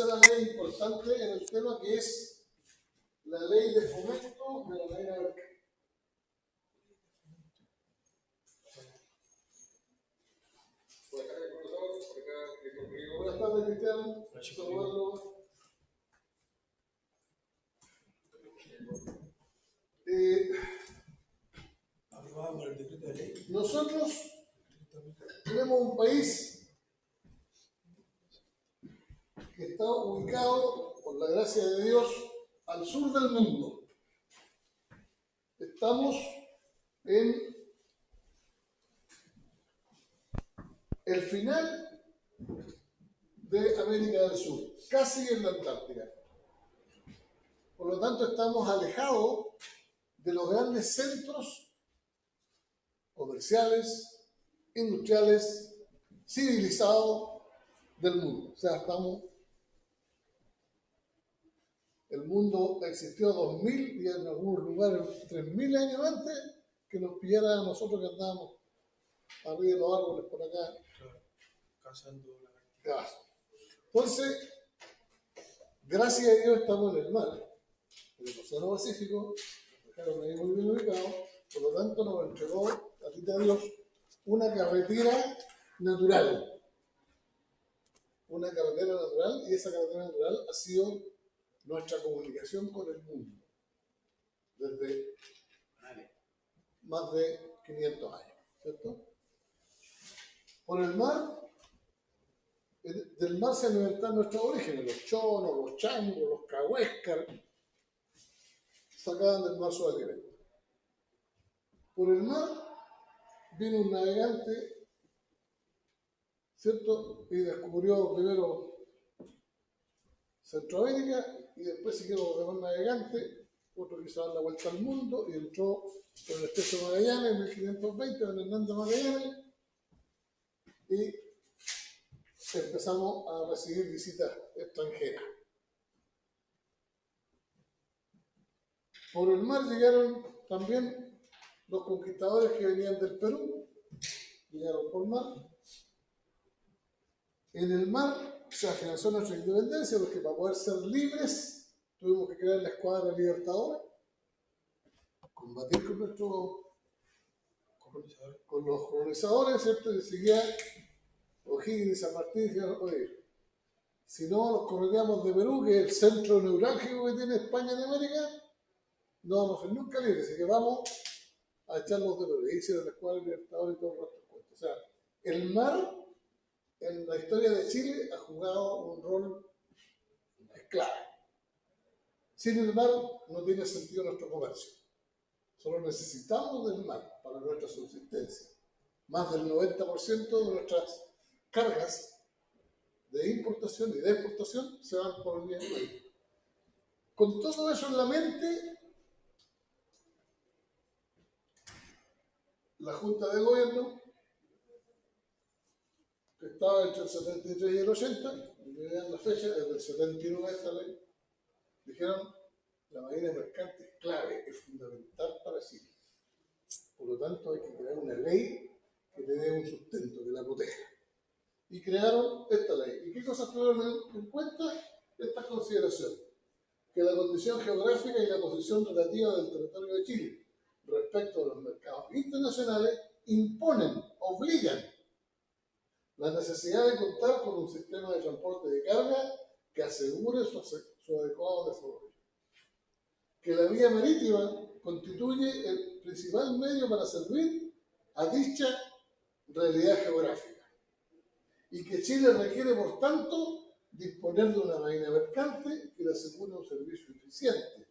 la ley importante en el tema que es la ley de fomento de la marina mercante. Buenas tardes, Cristian. Nosotros tenemos un país que está ubicado, por la gracia de Dios, al sur del mundo. Estamos en el final de América del Sur, casi en la Antártida. Por lo tanto, estamos alejados de los grandes centros comerciales, industriales, civilizados del mundo. O sea, el mundo existió 2000 y en algunos lugares 3000 años antes que nos pillara a nosotros que andábamos arriba de los árboles por acá. Cazando la Claro. Entonces, gracias a Dios estamos en el mar, en el Océano Pacífico, nos dejaron ahí muy bien ubicados, por lo tanto nos entregó, a Dios, una carretera natural. Una carretera natural, y esa carretera natural ha sido nuestra comunicación con el mundo desde más de 500 años, ¿cierto? Por el mar, del mar se alimentan nuestros orígenes, los chonos, los changos, los cahuéscar, sacaban del mar su alimento. Por el mar vino un navegante, ¿cierto? Y descubrió primero Centroamérica y después siguieron los demás navegantes, otro quiso dar la vuelta al mundo y entró por el estrecho de Magallanes en 1520, don Hernando Magallanes, y empezamos a recibir visitas extranjeras. Por el mar llegaron también los conquistadores que venían del Perú, llegaron por mar. En el mar se afianzó nuestra independencia porque para poder ser libres tuvimos que crear la escuadra libertadora, combatir con los colonizadores, ¿cierto? Y seguía O'Higgins y San Martín y decían, oye, si no nos correríamos de Perú, que es el centro neurálgico que tiene España en América, no vamos a ser nunca libres, así que vamos a echarlos de Perú. Y hicieron la escuadra libertadora y todo el resto de cuentos. O sea, el mar en la historia de Chile ha jugado un rol clave. Sin el mar no tiene sentido nuestro comercio. Solo necesitamos del mar para nuestra subsistencia. Más del 90% de nuestras cargas de importación y de exportación se van por el mismo mar. Con todo eso en la mente, la Junta de Gobierno, que estaba entre el 73 y el 80, me dan la fecha, desde el 79 esta ley, dijeron, la marina mercante es clave, es fundamental para Chile. Por lo tanto, hay que crear una ley que le dé un sustento, que la proteja. Y crearon esta ley. ¿Y qué cosas tuvieron en cuenta? Estas consideraciones. Que la condición geográfica y la posición relativa del territorio de Chile respecto a los mercados internacionales imponen, obligan la necesidad de contar con un sistema de transporte de carga que asegure su adecuado desarrollo. Que la vía marítima constituye el principal medio para servir a dicha realidad geográfica. Y que Chile requiere, por tanto, disponer de una marina mercante que le asegure un servicio eficiente,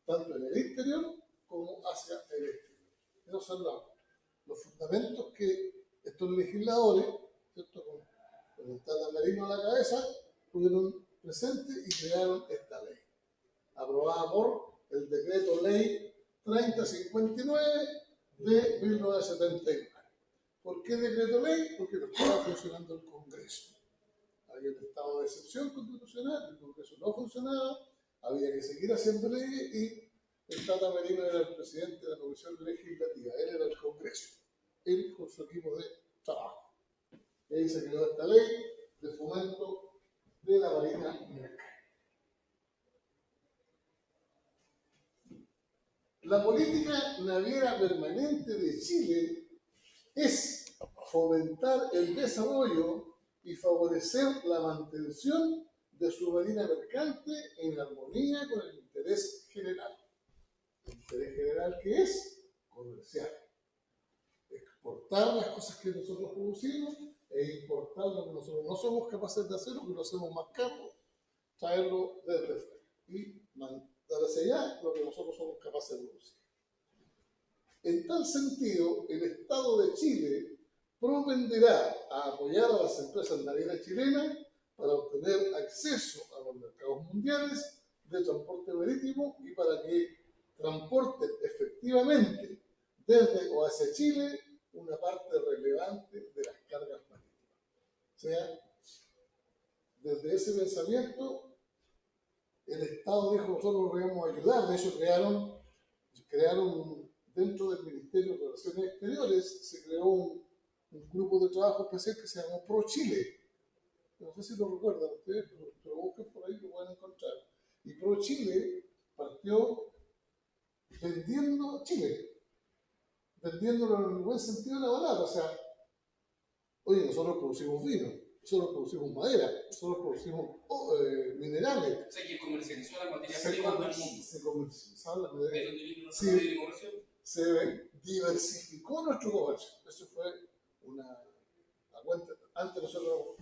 tanto en el interior como hacia el exterior. Esos son los fundamentos que estos legisladores, ¿cierto? Con el Tata Merino a la cabeza, tuvieron presente y crearon esta ley, aprobada por el decreto ley 3059 de 1979. ¿Por qué decreto ley? Porque no estaba funcionando el Congreso. Había un estado de excepción constitucional, el Congreso no funcionaba, había que seguir haciendo leyes y el Tata Merino era el presidente de la Comisión Legislativa, él era el Congreso, él con su equipo de trabajo. Y ahí se creó esta ley de fomento de la Marina Mercante. La política naviera permanente de Chile es fomentar el desarrollo y favorecer la mantención de su marina mercante en armonía con el interés general. ¿El interés general qué es? Comercial. Exportar las cosas que nosotros producimos e importar lo que nosotros no somos capaces de hacer o que lo hacemos más caro, traerlo desde fuera y mandar hacia allá lo que nosotros somos capaces de producir. En tal sentido, el Estado de Chile propenderá a apoyar a las empresas navieras chilenas para obtener acceso a los mercados mundiales de transporte marítimo y para que transporten efectivamente desde o hacia Chile una parte relevante de las cargas marítimas. O sea, desde ese pensamiento, el Estado dijo: nosotros los debemos ayudar. De hecho, crearon dentro del Ministerio de Relaciones Exteriores, se creó un grupo de trabajo especial que se llamó Pro Chile. No sé si lo recuerdan ustedes, pero busquen por ahí, lo van a encontrar. Y Pro Chile partió vendiendo Chile, vendiéndolo en el buen sentido de la palabra. O sea, oye, nosotros producimos vino, nosotros producimos madera, nosotros producimos minerales. O sea, que comercializó la materia prima del mundo. Se comercializaba la madera. ¿Es donde viene nuestra materia de comercio? Se diversificó nuestro comercio. Eso fue una cuenta. Antes nosotros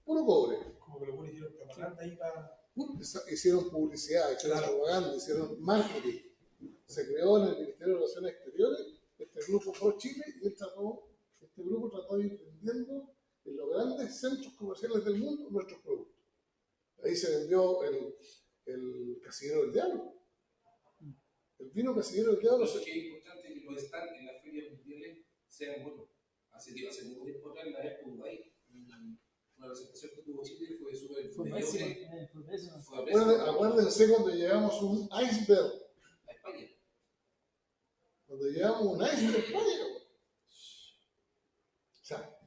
puro cobre. Como que lo hicieron propaganda ahí para. Hicieron publicidad, hicieron propaganda, hicieron marketing. Se creó en el Ministerio de Relaciones Exteriores este grupo Pro Chile y este grupo trató de ir vendiendo en los grandes centros comerciales del mundo nuestros productos. Ahí se vendió el Casillero del Diablo. El vino Casillero del Diablo. Pero es que es importante que los stands en las ferias mundiales sean buenos. Hace muy tiempo atrás, la Expo Dubai, una presentación que tuvo Chile fue súper mediocre. Acuérdense cuando llevamos un iceberg A España. Cuando llevamos un iceberg a España. O sea,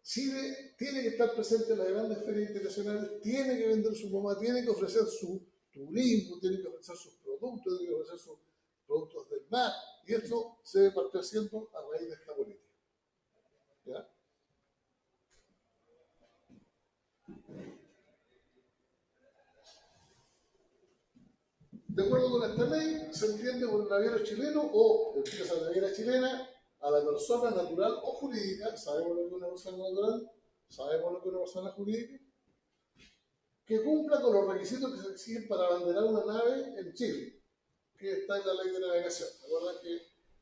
Chile tiene que estar presente en las grandes ferias internacionales, tiene que vender su mamá, tiene que ofrecer su turismo, tiene que ofrecer sus productos, tiene que ofrecer sus productos del mar. Y esto se partió haciendo a raíz de esta política. ¿Ya? De acuerdo con esta ley, se entiende por el naviero chileno o empresa naviera chilena a la persona natural o jurídica. ¿Sabemos lo que es una persona natural? ¿Sabemos lo que es una persona jurídica? Que cumpla con los requisitos que se exigen para abanderar una nave en Chile, que está en la ley de navegación. ¿Recuerdan que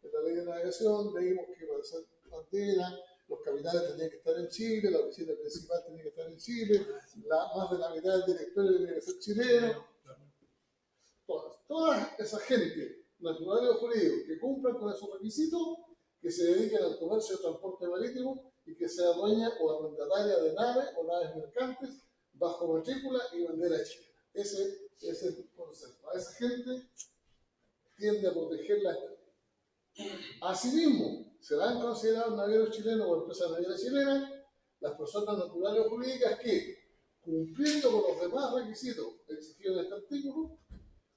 en la ley de navegación leímos que para ser bandera, los capitanes tenían que estar en Chile, la oficina principal tenía que estar en Chile, más de la mitad del directorio tenía que ser chileno? Toda esa gente, natural o jurídico, que cumplan con esos requisitos, que se dediquen al comercio de transporte marítimo y que sea dueña o arrendataria de naves o naves mercantes bajo matrícula y bandera chilena. Ese es el concepto. A esa gente tiende a protegerla. Asimismo, serán considerados navieros chilenos o empresas navieras chilenas las personas naturales o jurídicas que, cumpliendo con los demás requisitos exigidos en este artículo,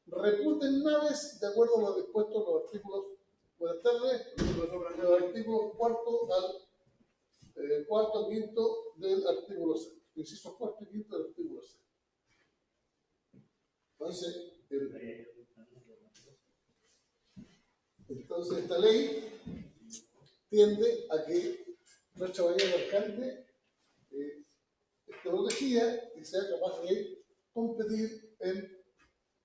reputen naves de acuerdo a lo dispuesto en los artículos. Buenas tardes, los artículos cuarto, quinto del artículo 6. Inciso cuarto y quinto del artículo 6. Entonces esta ley tiende a que nuestra bahía mercante esté protegida y sea capaz de competir en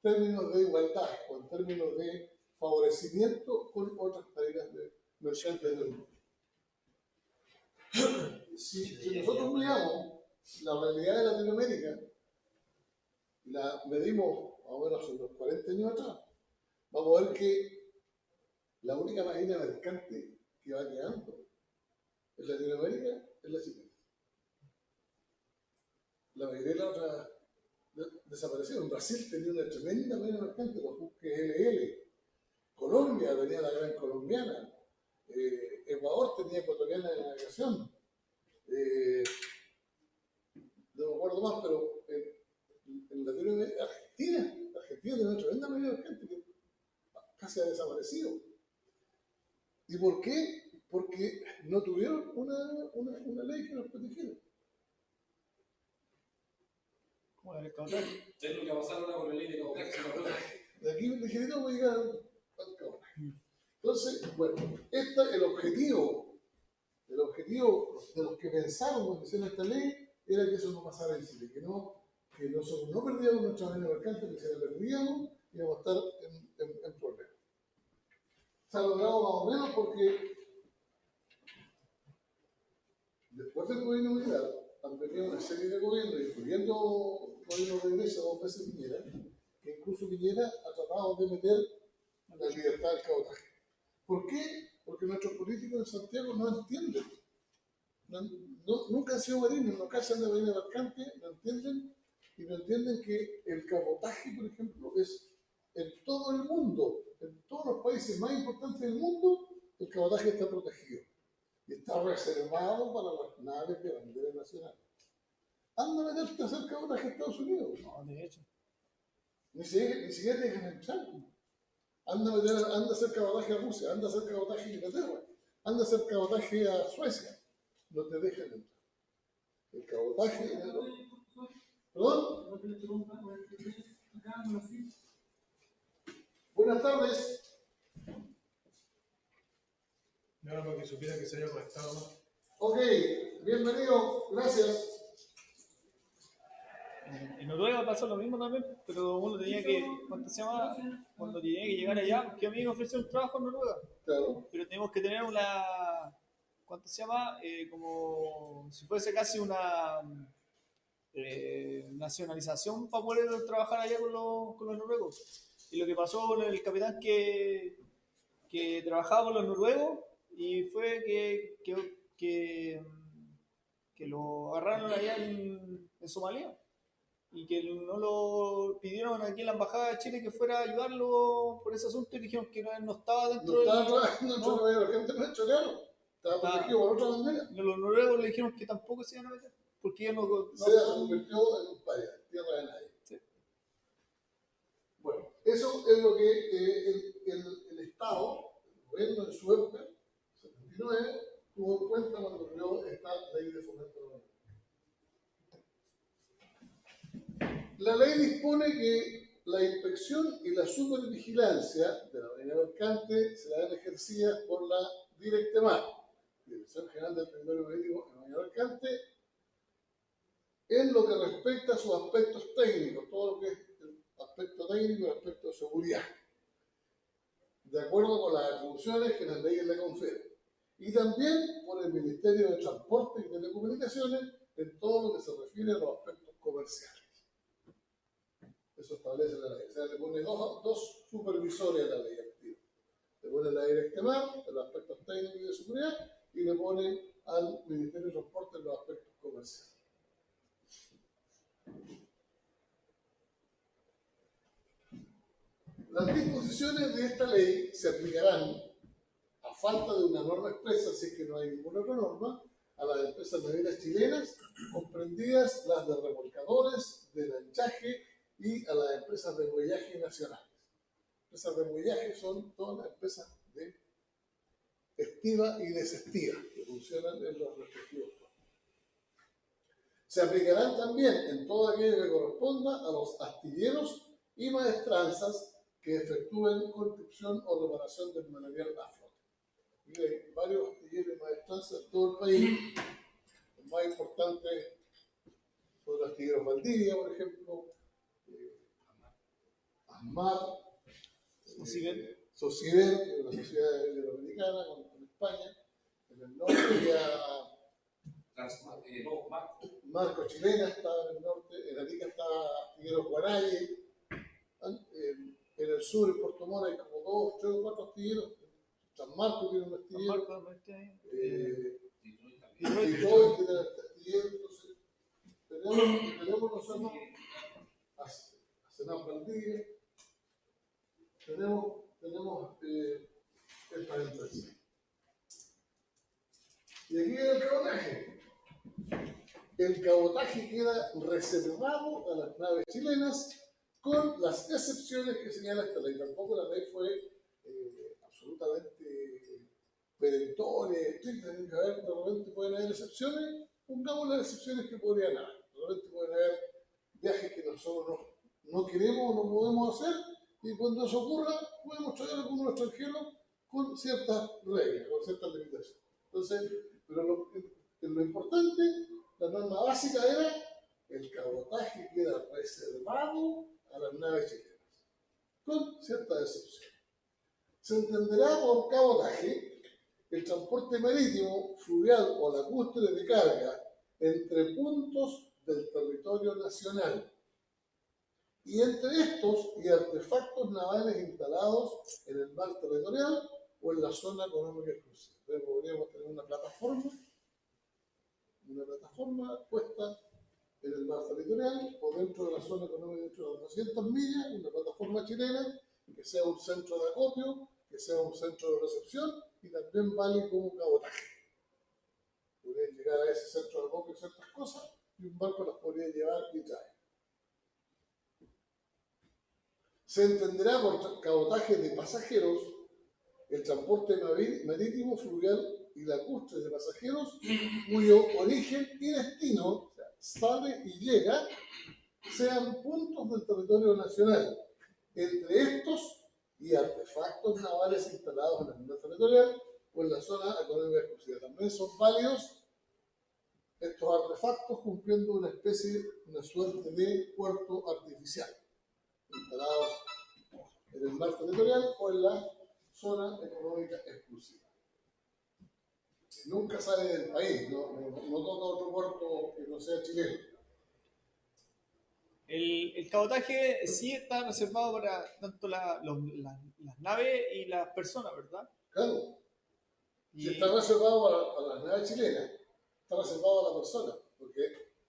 términos de igualdad o en términos de favorecimiento con otras tareas de mercantes del mundo. Si nosotros miramos la realidad de Latinoamérica y la medimos más o menos unos 40 años atrás, vamos a ver que la única marina mercante que va quedando en Latinoamérica es la chilena. La mayoría de las otras desaparecieron. Brasil tenía una tremenda marina mercante, los buques LL. Colombia tenía la gran colombiana. Ecuador tenía ecuatoriana de navegación. No me acuerdo más, pero en Latinoamérica, Argentina tiene una tremenda medida urgente que casi ha desaparecido. ¿Y por qué? Porque no tuvieron una ley que los protegiera. ¿Cómo era el cabotaje? Es lo que va a pasar ahora con la ley de cabotaje, se lo aprueba. De aquí ligerito voy a llegar al cabotaje. Entonces, bueno, el objetivo de los que pensaron cuando hicieron esta ley era que eso no pasara en Chile, que nosotros no perdíamos nuestra manera mercante, que si la perdíamos íbamos a estar en problemas. Se ha logrado más o menos porque después del gobierno militar han venido una serie de gobiernos, incluyendo gobiernos de derecha, 2 veces Piñera, que incluso Piñera ha tratado de meter la libertad del cabotaje. ¿Por qué? Porque nuestros políticos en Santiago no entienden. Nunca han sido marinos, no cachan de marina mercante, no entienden, y no entienden que el cabotaje, por ejemplo, es en todo el mundo, en todos los países más importantes del mundo, el cabotaje está protegido. Y está reservado para las naves de bandera nacional. Anda a meterte a hacer cabotaje a Estados Unidos. No, de hecho. Ni siquiera te dejan entrar. Anda a hacer cabotaje a Rusia, anda a hacer cabotaje a Inglaterra, anda a hacer cabotaje a Suecia. No te dejan entrar. El cabotaje. ¿Perdón? Buenas tardes. No, para que supiera que se haya conectado más. Ok, bienvenido, gracias. En Noruega pasó lo mismo también, pero uno tenía que, ¿cuánto se llama? Cuando tenía que llegar allá, porque a mí me ofrecieron un trabajo en Noruega, Claro. pero tenemos que tener ¿cuánto se llama? Como si fuese casi una nacionalización para poder trabajar allá con los noruegos. Y lo que pasó con el capitán que trabajaba con los noruegos, y fue que lo agarraron allá en Somalia. Y que no lo pidieron aquí en la embajada de Chile que fuera a ayudarlo por ese asunto, y dijeron que no estaba dentro No estaba del... trabajando en Noruega, la gente no ha hecho claro. Estaba protegido por otra bandera. Los noruegos le dijeron que tampoco se iban a meter, porque ellos no Se convirtió en un país, tierra de nadie. Sí. Bueno, eso es lo que el Estado, el gobierno en su época, 79, tuvo en cuenta cuando creó esta ley de fomento de la Unión. La ley dispone que la inspección y la supervigilancia de la marina mercante serán ejercidas por la Directemar, Dirección General del Territorio Marítimo en marina mercante, en lo que respecta a sus aspectos técnicos, todo lo que es el aspecto técnico y el aspecto de seguridad, de acuerdo con las atribuciones que las leyes le confieren. Y también por el Ministerio de Transporte y Telecomunicaciones en todo lo que se refiere a los aspectos comerciales. Eso establece la ley. O sea, le pone dos supervisores a la ley activa. Le pone la Directemar en los aspectos técnicos y de seguridad, y le pone al Ministerio de Transporte en los aspectos comerciales. Las disposiciones de esta ley se aplicarán, a falta de una norma expresa, si es que no hay ninguna otra norma, a las empresas navieras chilenas, comprendidas las de remolcadores, de lanchaje y a las empresas de muellaje nacionales. Empresas de muellaje son todas las empresas de estiva y desestiva que funcionan en los respectivos puertos. Se aplicarán también en todo aquello que corresponda a los astilleros y maestranzas que efectúen construcción o reparación del material a flote. Y hay varios astilleros y maestranzas en todo el país. Los más importantes son los astilleros Valdivia, por ejemplo, ASMAR, Sociver, que es una sociedad iberoamericana con España. En el norte ya Marco Chilena estaba en el norte, en Arica estaba astillero Guaraye. En el sur, en Puerto Montt, hay como 2, 3 o 4 astilleros. San Marcos tiene un astillero. Detroit tiene un astillero. Entonces, tenemos nosotros a Senam Valdivia. Tenemos esta empresa. Y aquí viene el cabotaje. el cabotaje queda reservado a las naves chilenas con las excepciones que señala esta ley. Tampoco la ley fue absolutamente perentoria, estricta, tiene que haber, de repente pueden haber excepciones, pongamos las excepciones que podrían haber. De repente pueden haber viajes que nosotros no queremos o no podemos hacer, y cuando eso ocurra, podemos traer a algunos extranjeros con ciertas reglas, con ciertas limitaciones. Entonces, pero lo importante, la norma básica era el cabotaje queda reservado a las naves chilenas, con ciertas excepciones. Se entenderá por cabotaje el transporte marítimo, fluvial o lacustre de carga entre puntos del territorio nacional y entre estos y artefactos navales instalados en el mar territorial o en la zona económica exclusiva. Entonces podríamos tener una plataforma puesta en el mar territorial o dentro de la zona económica dentro de las 200 millas, una plataforma chilena que sea un centro de acopio, que sea un centro de recepción y también vale como cabotaje. Podrían llegar a ese centro de acopio ciertas cosas y un barco las podría llevar y traer. Se entenderá por cabotaje de pasajeros el transporte marítimo, fluvial y lacustre de pasajeros cuyo origen y destino, o sea, sale y llega, sean puntos del territorio nacional. Entre estos y artefactos navales instalados en la zona territorial o en la zona económica exclusiva. También son válidos estos artefactos cumpliendo una suerte de puerto artificial, instalados en el mar territorial o en la zona económica exclusiva. Nunca sale del país, no toca otro puerto que no sea chileno. El cabotaje sí está reservado para tanto las naves y las personas, ¿verdad? Claro, Y si está reservado para las naves chilenas, está reservado a la persona, porque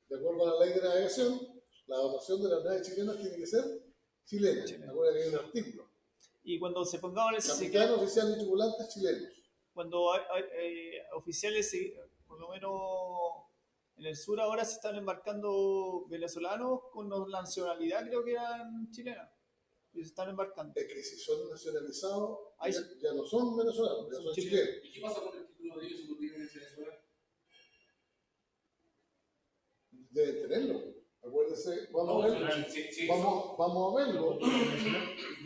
de acuerdo a la ley de navegación, la dotación de las naves chilenas tiene que ser chilena. Acuérdate que hay un artículo. y cuando se pongan Capitán, oficial y tripulantes chilenos. cuando hay oficiales, por lo menos en el sur ahora se están embarcando venezolanos con nacionalidad, creo que eran chilenas, y se están embarcando. Es que si son nacionalizados, Ahí ya no son venezolanos, ya son chilenos. ¿Y qué pasa con el título de ellos si lo tienen en Venezuela? Deben tenerlo. Acuérdense, vamos a verlo. Vamos a verlo.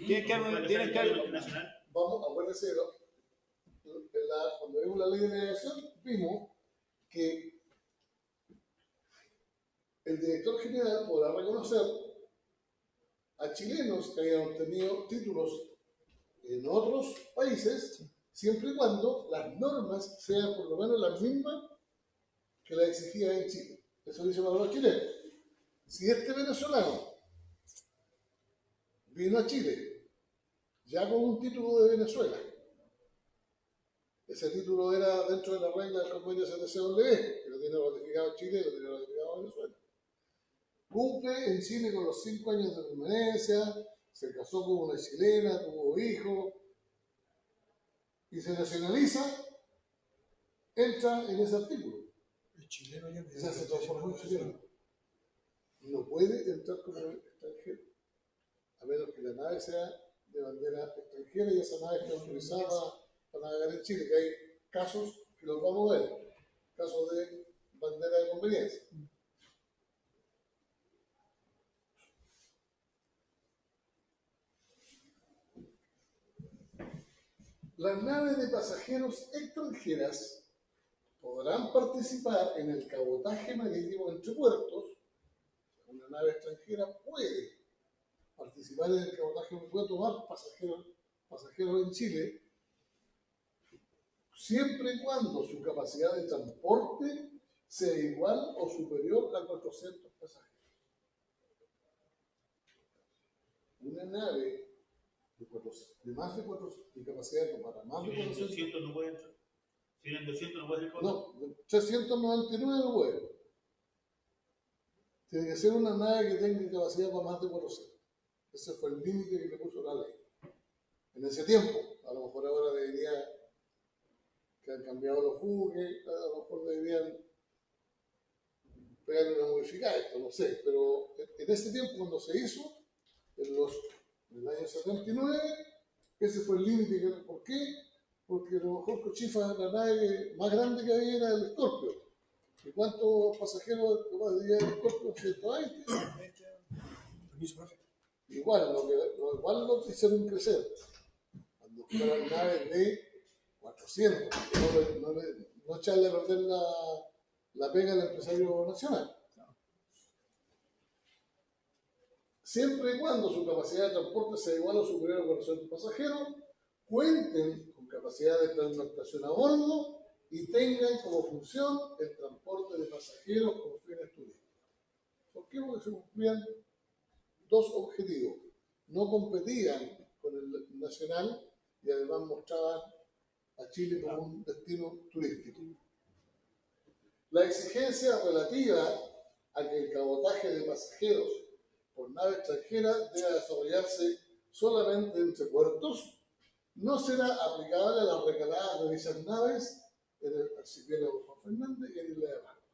Tienen que haber Acuérdense, cuando vimos la ley de navegación, vimos que el director general podrá reconocer a chilenos que hayan obtenido títulos en otros países, siempre y cuando las normas sean por lo menos las mismas que las exigidas en Chile. Eso dice para los chilenos. Si este venezolano vino a Chile ya con un título de Venezuela, ese título era dentro de la regla del convenio CTCW, que lo tiene ratificado Chile y lo tiene ratificado Venezuela. Cumple en Chile con los 5 años de permanencia, se casó con una chilena, tuvo hijos y se nacionaliza, entra en ese artículo. El chileno ya Y se hace transformar en chileno. No puede entrar como extranjero, a menos que la nave sea de bandera extranjera y esa nave esté autorizada para navegar en Chile, que hay casos que los vamos a ver, casos de bandera de conveniencia. Las naves de pasajeros extranjeras podrán participar en el cabotaje marítimo entre puertos. Una nave extranjera puede participar en el cabotaje, puede tomar pasajeros en Chile, siempre y cuando su capacidad de transporte sea igual o superior a 400 pasajeros. Una nave de capacidad para más de 400. 200 no puede entrar. Si eran 200 no puede entrar. No, 399 no puede. Tiene que ser una nave que tenga capacidad para más de 400. Ese fue el límite que le puso la ley. En ese tiempo, a lo mejor ahora debería que han cambiado los buques, a lo mejor deberían pegarle una modificada a esto, no sé, pero en ese tiempo cuando se hizo, en el año 79, ese fue el límite. ¿Por qué? Porque a lo mejor Cochifa, la nave más grande que había era el Scorpio. ¿Y cuántos pasajeros podía el Scorpio? 120. Permiso, profe. Igual, igual lo hicieron crecer. Cuando fueron naves de 400, no echarle a perder la pega al empresario nacional. Siempre y cuando su capacidad de transporte sea igual o superior a 400 pasajeros, cuenten con capacidad de pernoctación a bordo y tengan como función el transporte de pasajeros con fines turísticos. ¿Por qué? Porque se cumplían dos objetivos. No competían con el nacional y además mostraban a Chile como un destino turístico. La exigencia relativa a que el cabotaje de pasajeros por nave extranjera debe desarrollarse solamente entre puertos no será aplicable a las recaladas de dichas naves en el archipiélago Juan Fernández y en Isla de Pascua.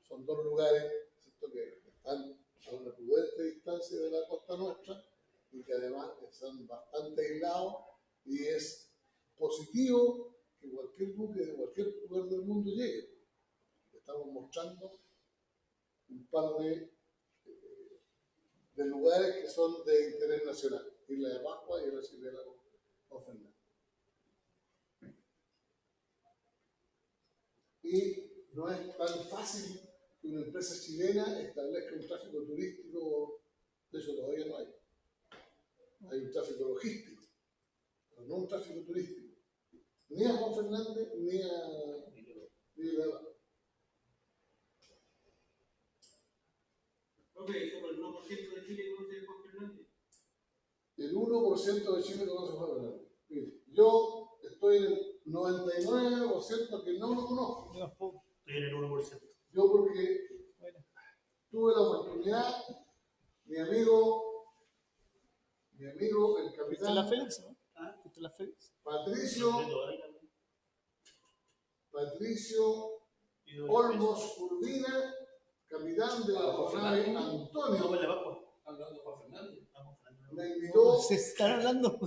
Son dos lugares, ¿cierto?, que están a una prudente distancia de la costa nuestra y que además están bastante aislados, y es positivo que cualquier buque de cualquier lugar del mundo llegue. Estamos mostrando un par de lugares que son de interés nacional: Isla de Pascua y el archipiélago Juan Fernández. Y no es tan fácil que una empresa chilena establezca un tráfico turístico. De eso todavía no hay. Hay un tráfico logístico, pero no un tráfico turístico. Ni a Juan Fernández ni a Isla de Pascua. Profe, ¿solo el 1% de Chile conoce Juan Fernández? El 1% de Chile conoce a Juan Fernández. Mire, yo estoy en el 99% que no lo conozco. Estoy en el 1%. Yo porque tuve la oportunidad, mi amigo el ¿Viste la capitán Félix, no? ¿Viste la Félix? Patricio Olmos Urbina, capitán de la nave Antonio, Hablando de Juan Fernández. me invitó ¿Se están hablando?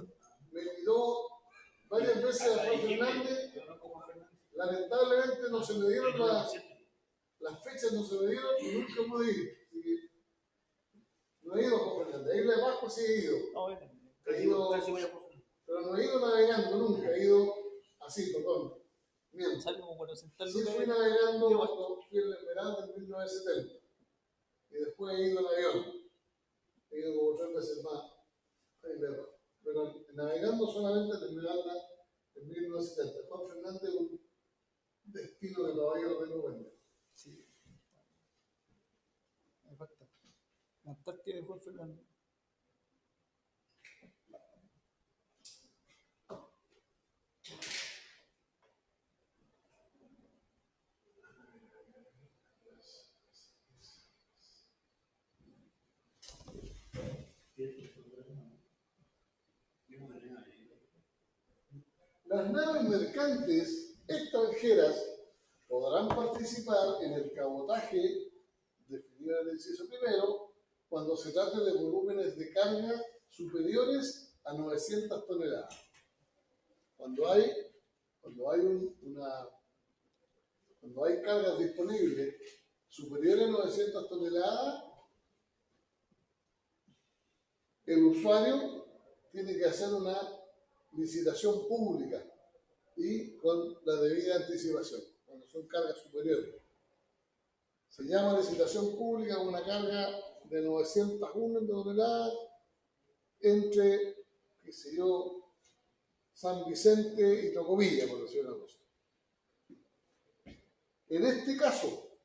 varias veces a Juan Fernández. Lamentablemente no se me dieron las fechas, no se me dieron y nunca pude ir. Así que no he ido a Juan Fernández. A Isla de Pascua sí he ido. He ido, pero no he ido navegando nunca, he ido así, tocando. Bien. Sale como para sentar Sí fui navegando cuando fui en la Esmeralda en 1970. Y después he ido en avión. He ido como 3 veces más. Pero navegando solamente en la Esmeralda en 1970. Juan Fernández, un destino de caballero de Nubia. Sí. Me falta. La Antártida de Juan Fernández. Las naves mercantes extranjeras podrán participar en el cabotaje definido en el inciso primero cuando se trate de volúmenes de carga superiores a 900 toneladas. Cuando hay cargas disponibles superiores a 900 toneladas, el usuario tiene que hacer una licitación pública y con la debida anticipación, cuando son cargas superiores. Se llama licitación pública una carga de 901 toneladas entre, qué sé yo, San Vicente y Tocopilla, por decir una cosa. En este caso,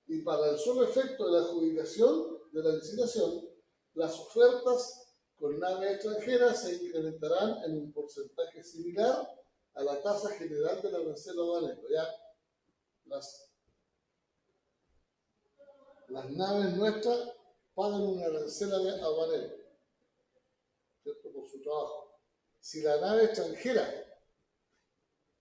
y para el solo efecto de la adjudicación de la licitación, las ofertas con naves extranjeras se incrementarán en un porcentaje similar a la tasa general del arancel aduanero. Ya las naves nuestras pagan un arancel aduanero, ¿cierto?, por su trabajo. Si la nave extranjera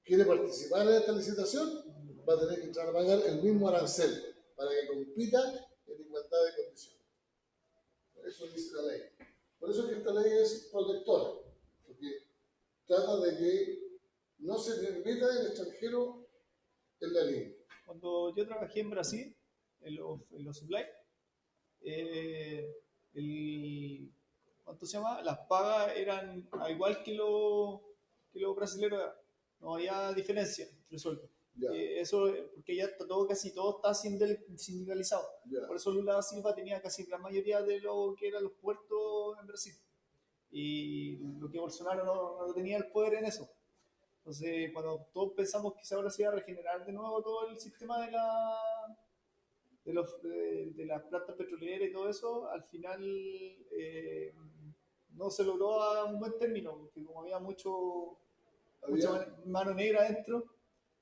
quiere participar en esta licitación, va a tener que entrar a pagar el mismo arancel para que compitan en igualdad de condiciones. Eso dice la ley. Por eso es que esta ley es protectora, porque trata de que no se permita el extranjero en la línea. Cuando yo trabajé en Brasil, en los supply, ¿cuánto se llama? Las pagas eran igual que los brasileños, no había diferencia entre sueldos. Ya, Eso porque ya casi todo está sindicalizado. ya. Por eso Lula da Silva tenía casi la mayoría de lo que eran los puertos en Brasil. Y lo que Bolsonaro no tenía el poder en eso. Entonces, cuando todos pensamos que ahora se iba a regenerar de nuevo todo el sistema de las plantas petroleras y todo eso, al final no se logró a un buen término, porque como había mucha mano negra adentro,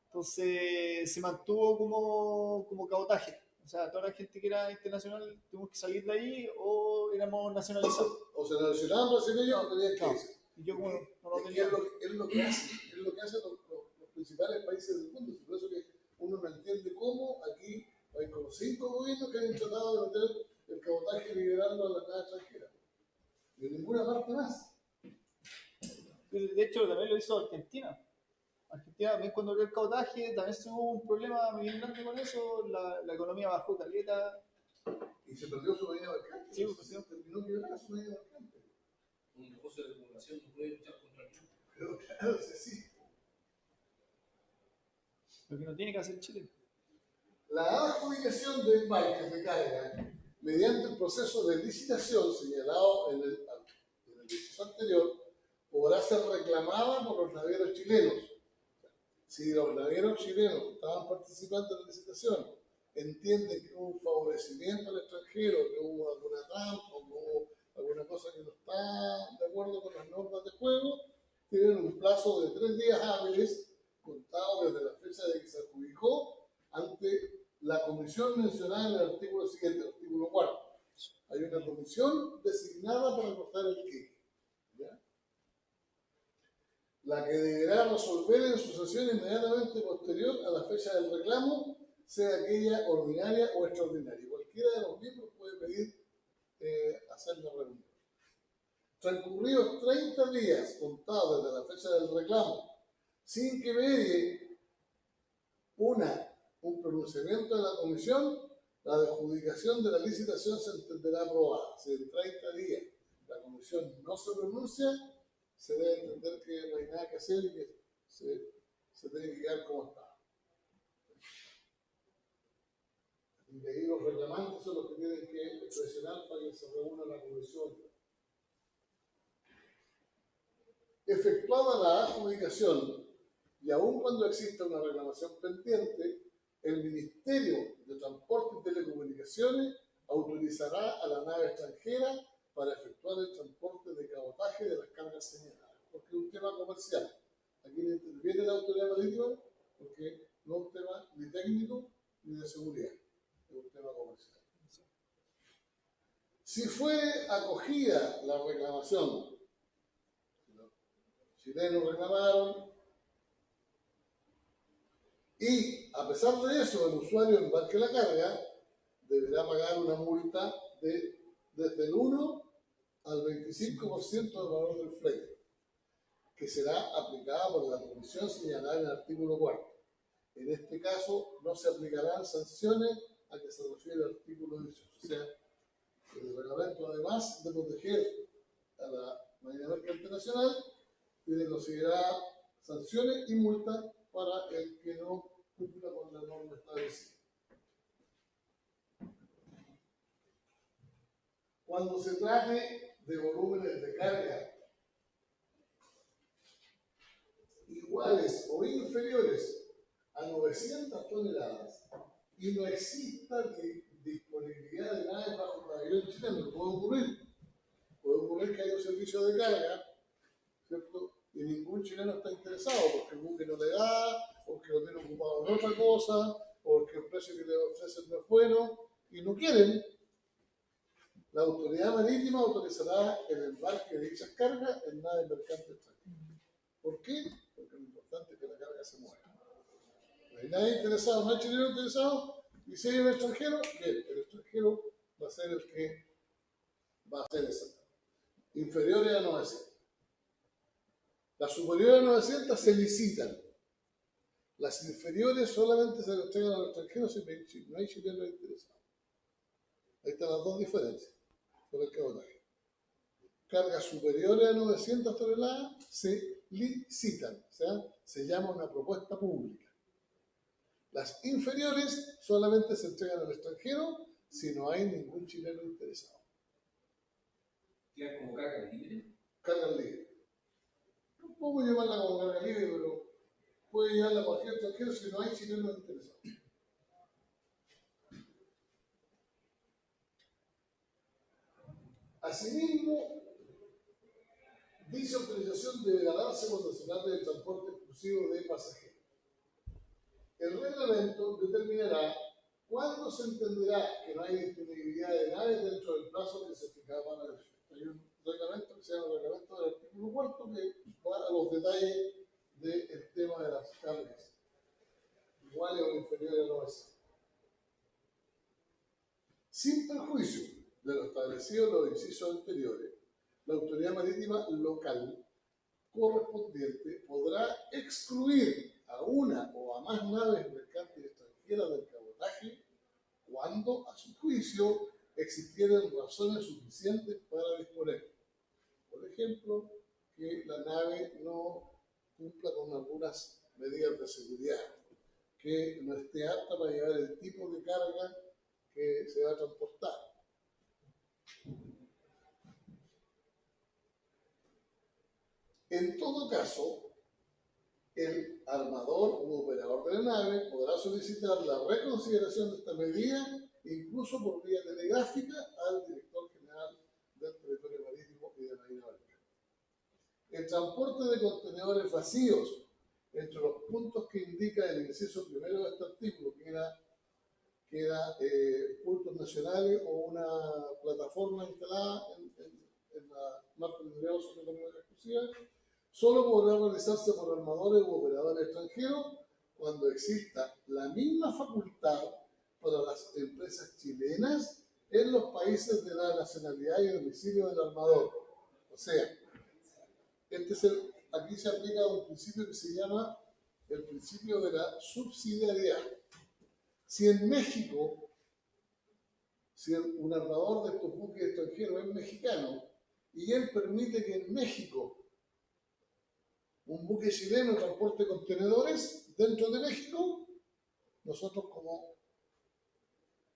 entonces se mantuvo como cabotaje. O sea, toda la gente que era internacional tuvimos que salir de ahí o éramos nacionalizados. O se nacionaban brasileños o tenían que No. irse. Y yo como no lo Es que tenía. es lo que hacen los principales países del mundo. Por eso que uno no entiende cómo aquí hay como 5 gobiernos que han tratado de meter el cabotaje y liberarlo a la nada extranjera. Y en ninguna parte más. De hecho, también lo hizo Argentina. Argentina también cuando abrió el cabotaje, también se hubo un problema bien grande con eso, la economía bajó caleta. Y se perdió su medida mercante. Sí, se terminó quebrada su medida mercante. Un negocio de población no puede luchar contra el mundo. Pero claro, sí. Lo que no tiene que hacer Chile. La adjudicación de embarques de carga mediante el proceso de licitación señalado en el inciso anterior podrá ser reclamada por los navieros chilenos. Si los navieros chilenos que estaban participando en la licitación entienden que hubo un favorecimiento al extranjero, que hubo alguna trampa, o que hubo alguna cosa que no está de acuerdo con las normas de juego, tienen un plazo de 3 días hábiles contados desde la fecha de que se adjudicó ante la comisión mencionada en el artículo siguiente, el artículo 4. Hay una comisión designada para cortar el queque, ¿ya? La que deberá resolver en su sesión inmediatamente posterior a la fecha del reclamo, sea aquella ordinaria o extraordinaria. Cualquiera de los miembros puede pedir hacer la reunión. Transcurridos 30 días contados desde la fecha del reclamo, sin que medie un pronunciamiento de la comisión, la adjudicación de la licitación se entenderá aprobada. Si en 30 días la comisión no se pronuncia, se debe entender que no hay nada que hacer y que se tiene que quedar como está. Y de ahí los reclamantes son los que tienen que presionar para que se reúna la comisión. Efectuada la adjudicación, y aun cuando exista una reclamación pendiente, el Ministerio de Transporte y Telecomunicaciones autorizará a la nave extranjera para efectuar el transporte de cabotaje de las cargas señaladas, porque es un tema comercial. Aquí no interviene la autoridad marítima porque no es un tema ni técnico ni de seguridad, es un tema comercial. Si fue acogida la reclamación, los chilenos reclamaron, y a pesar de eso el usuario embarque la carga, deberá pagar una multa desde el 1 al 25% del valor del flete, que será aplicada por la comisión señalada en el artículo 4. En este caso no se aplicarán sanciones a que se refiere el artículo 18. O sea, el reglamento, además de proteger a la Marina Mercante Nacional, tiene que considerar sanciones y multas para el que no cumpla con la norma establecida. Cuando se trate de volúmenes de carga iguales o inferiores a 900 toneladas y no exista disponibilidad de naves bajo pabellón chileno, puede ocurrir que haya un servicio de carga, ¿cierto? Y ningún chileno está interesado porque el buque no le da, porque lo tiene ocupado en otra cosa, porque el precio que le ofrecen no es bueno y no quieren. La autoridad marítima autorizará el embarque de dichas cargas en naves mercantes extranjeras. ¿Por qué? Porque lo importante es que la carga se mueva. No hay nadie interesado, no hay chileno interesado, Y si hay un extranjero, bien, el extranjero va a ser el que va a hacer esa. Inferiores a 900. Las superiores a 900 se licitan. Las inferiores solamente se le entregan al extranjero si no hay chilenos interesados. Ahí están las dos diferencias con el cabotaje. Cargas superiores a 900 toneladas se licitan, o sea, se llama una propuesta pública. Las inferiores solamente se entregan al extranjero si no hay ningún chileno interesado. ¿Queda como carga libre? Carga libre. No puedo llamarla como carga libre, pero puede llevarla a cualquier extranjero si no hay chilenos interesados. Asimismo, dicha autorización deberá darse cuando se trate de transporte exclusivo de pasajeros. El reglamento determinará cuándo se entenderá que no hay disponibilidad de naves dentro del plazo que se fijaba para el efecto. Hay un reglamento que se llama el reglamento del artículo 4 que va a los detalles del tema de las cargas, iguales o inferiores a 900. Sin perjuicio de lo establecido en los incisos anteriores, la autoridad marítima local correspondiente podrá excluir a una o a más naves mercantes extranjeras del cabotaje cuando, a su juicio, existieran razones suficientes para disponer. Por ejemplo, que la nave no cumpla con algunas medidas de seguridad, que no esté apta para llevar el tipo de carga que se va a transportar. En todo caso, el armador u operador de la nave podrá solicitar la reconsideración de esta medida, incluso por vía telegráfica, al director general del territorio marítimo y de Marina Mercante. El transporte de contenedores vacíos, entre los puntos que indica el inciso primero de este artículo, que era puntos nacionales o una plataforma instalada en la marca lineal sobre la manera exclusiva, solo podrá realizarse por armadores u operadores extranjeros cuando exista la misma facultad para las empresas chilenas en los países de la nacionalidad y domicilio del armador. O sea, aquí se aplica un principio que se llama el principio de la subsidiariedad. Si en México, si un armador de estos buques extranjeros es mexicano y él permite que en México un buque chileno transporte contenedores dentro de México, nosotros como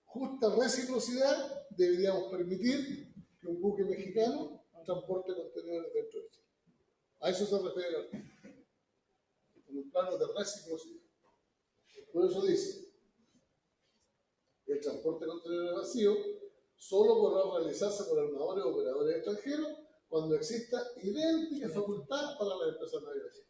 justa reciprocidad deberíamos permitir que un buque mexicano transporte contenedores dentro de Chile. A eso se refiere el artículo, en un plano de reciprocidad. Por eso dice, el transporte de contenedores vacíos solo podrá realizarse por armadores o operadores extranjeros cuando exista idéntica facultad para las empresas navieras.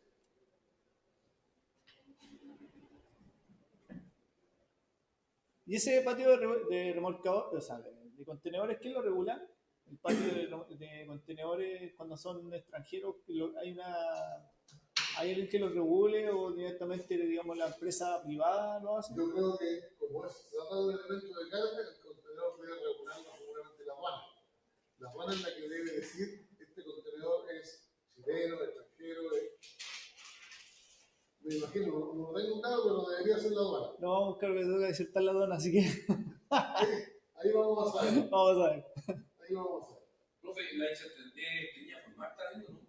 ¿Y ese patio de remolcador, o sea, de contenedores, quién lo regula? El patio de contenedores cuando son extranjeros, ¿hay alguien que lo regule o directamente, digamos, la empresa privada lo hace? Yo creo que, como se trata de un elemento de carga, el contenedor debe regularlo seguramente la aduana. La aduana es la que debe decir este contenedor es chileno, extranjero. Me imagino, no tengo claro, pero debería ser la aduana. No, creo que tengo que disertar la aduana, así que Ahí vamos a ver. vamos a ver. Ahí vamos a ver. Profe, la incertidumbre tenía formar, ¿está viendo, no?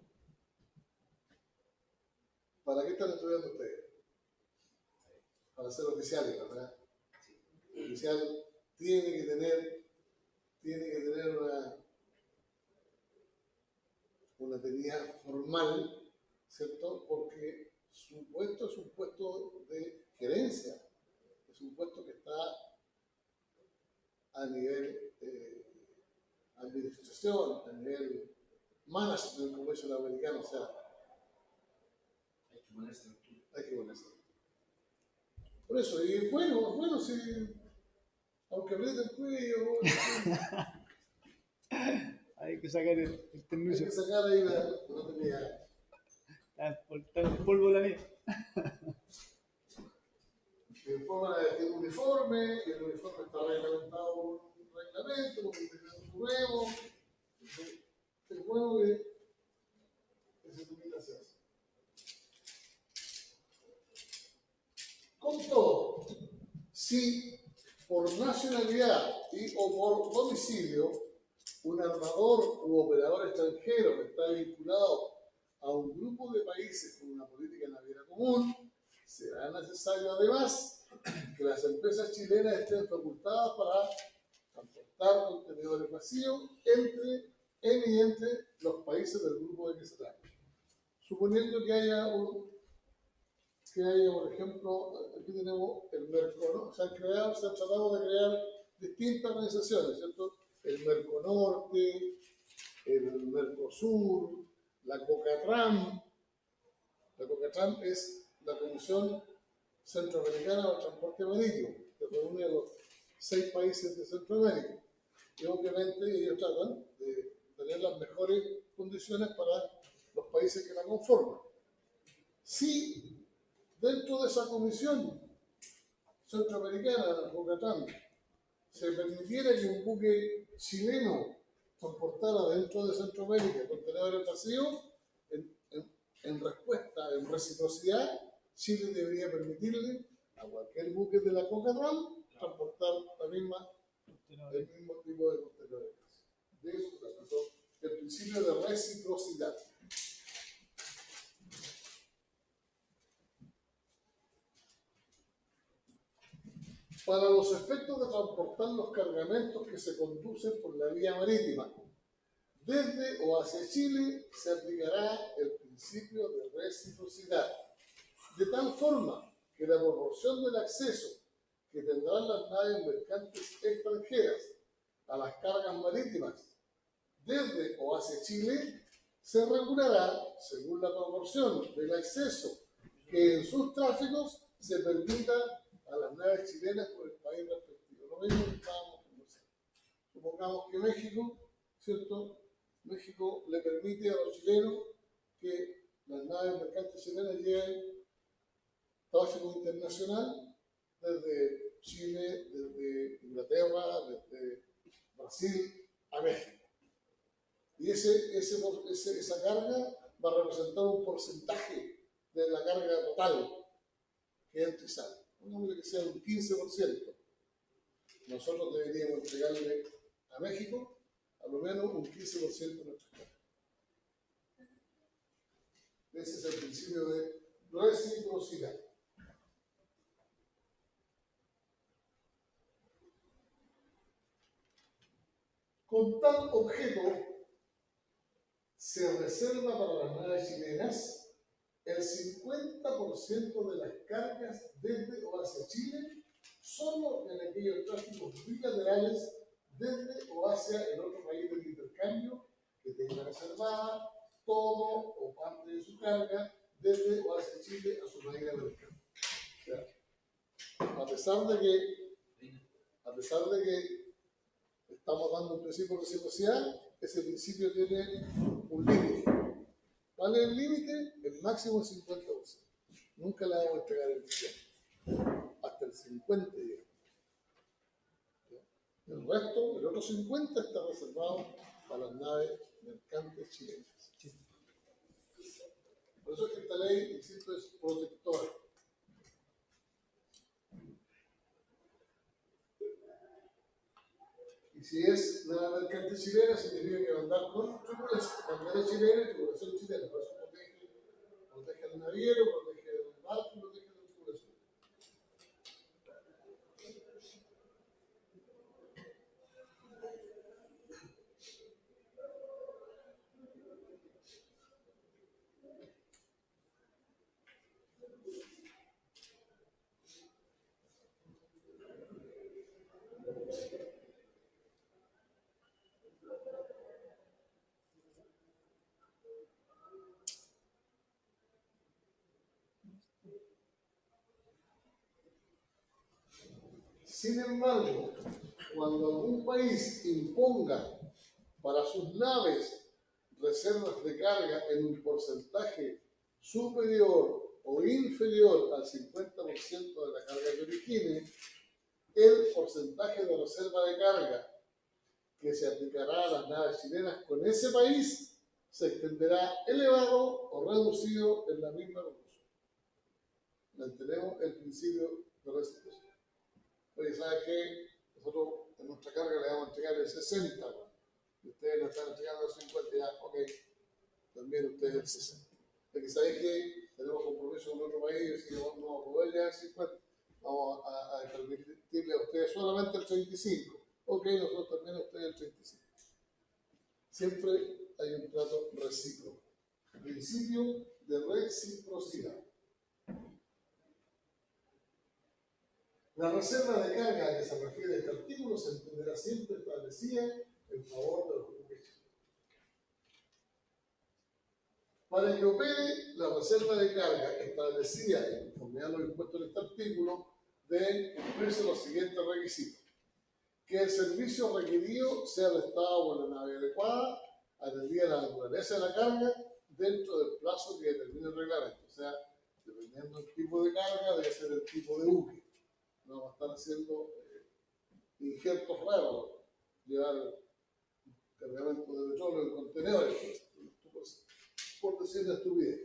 ¿Para qué están estudiando ustedes? Para ser oficiales, ¿verdad? El oficial tiene que tener una tenida formal, ¿cierto? Porque su puesto es un puesto de gerencia, es un puesto que está a nivel administración, a nivel management, como dice el americano, o sea, Hay que ponerse en altura. hay que ponerse. Por eso, y bueno, si, aunque apriete el cuello, Hay que sacar el hay permiso. que sacar ahí la tenida. Está en polvo la mía. tiene un uniforme, y el uniforme está reglamentado por un reglamento, por un decreto nuevo. Entonces, es bueno que se permita hacer eso. Con todo, si por nacionalidad o por domicilio un armador u operador extranjero que está vinculado a un grupo de países con una política naviera común, será necesario además que las empresas chilenas estén facultadas para transportar contenedores vacíos entre los países del grupo de que se trata. Suponiendo que haya, por ejemplo, aquí tenemos el Merconorte, se han tratado de crear distintas organizaciones, ¿cierto? El Merconorte, el Mercosur, la COCATRAN. La COCATRAN es la Comisión Centroamericana del Transporte Marítimo, que reúne a los 6 países de Centroamérica. Y obviamente ellos tratan de tener las mejores condiciones para los países que la conforman. Si dentro de esa comisión centroamericana, la COCATRAN, se permitiera que un buque chileno transportara dentro de Centroamérica contenedores vacíos, en respuesta, en reciprocidad, Chile debería permitirle a cualquier buque de la COCATRAN transportar el mismo tipo de contenedores. De eso se trató el principio de reciprocidad. Para los efectos de transportar los cargamentos que se conducen por la vía marítima, desde o hacia Chile se aplicará el principio de reciprocidad, de tal forma que la proporción del acceso que tendrán las naves mercantes extranjeras a las cargas marítimas desde o hacia Chile se regulará según la proporción del acceso que en sus tráficos se permita a las naves chilenas por el país respectivo. Lo mismo que estábamos conversando. Supongamos que México, ¿cierto? México le permite a los chilenos que las naves mercantes chilenas lleguen tráfico internacional desde Chile, desde Inglaterra, desde Brasil a México. Y esa carga va a representar un porcentaje de la carga total que entra y sale. Pongámosle que sea un 15%. Nosotros deberíamos entregarle a México a lo menos un 15% de nuestras cargas. Ese es el principio de reciprocidad. Con tal objeto se reserva para las naves chilenas el 50% de las cargas desde o hacia Chile, solo en aquellos tráficos bilaterales desde o hacia el otro país del intercambio que tenga reservada todo o parte de su carga desde o hacia Chile a su marina mercante. O sea, a pesar de que estamos dando un principio de reciprocidad, ese principio tiene un límite. ¿Cuál es el límite? El máximo es 50%. Nunca le vamos a entregar el 100%. Hasta el 50%. El resto, el otro 50% está reservado para las naves mercantes chilenas. Por eso es que esta ley, insisto, es protectora. Y si es nave mercante chilena, significa que va a andar con bandera chilena y tripulación chilena. Por eso protege al naviero, protege al barco y protege a la tripulación. Sin embargo, cuando algún país imponga para sus naves reservas de carga en un porcentaje superior o inferior al 50% de la carga que origine, el porcentaje de reserva de carga que se aplicará a las naves chilenas con ese país se extenderá elevado o reducido en la misma proporción. Mantenemos el principio de reciprocidad. Oye, ¿sabes qué? Nosotros en nuestra carga le vamos a entregar el 60, ¿no? Y ustedes nos están entregando el 50, ya, ok, también ustedes el 60. Porque sabéis que tenemos compromiso con otro país y decimos, no vamos a poder llegar al 50, vamos a permitirle a ustedes solamente el 35. Ok, nosotros también a ustedes el 35. Siempre hay un trato recíproco. Principio de reciprocidad. La reserva de carga a que se refiere este artículo se entenderá siempre establecida en favor de los buques chilenos. Para que opere la reserva de carga establecida en conformidad a los impuestos de este artículo, deben cumplirse los siguientes requisitos. Que el servicio requerido sea prestado por la nave adecuada, atendida la naturaleza de la carga, dentro del plazo que determine el reglamento. O sea, dependiendo del tipo de carga, debe ser el tipo de buque. No vamos a estar haciendo injertos raros, llevar cargamento de petróleo en contenedores, por decir una estupidez.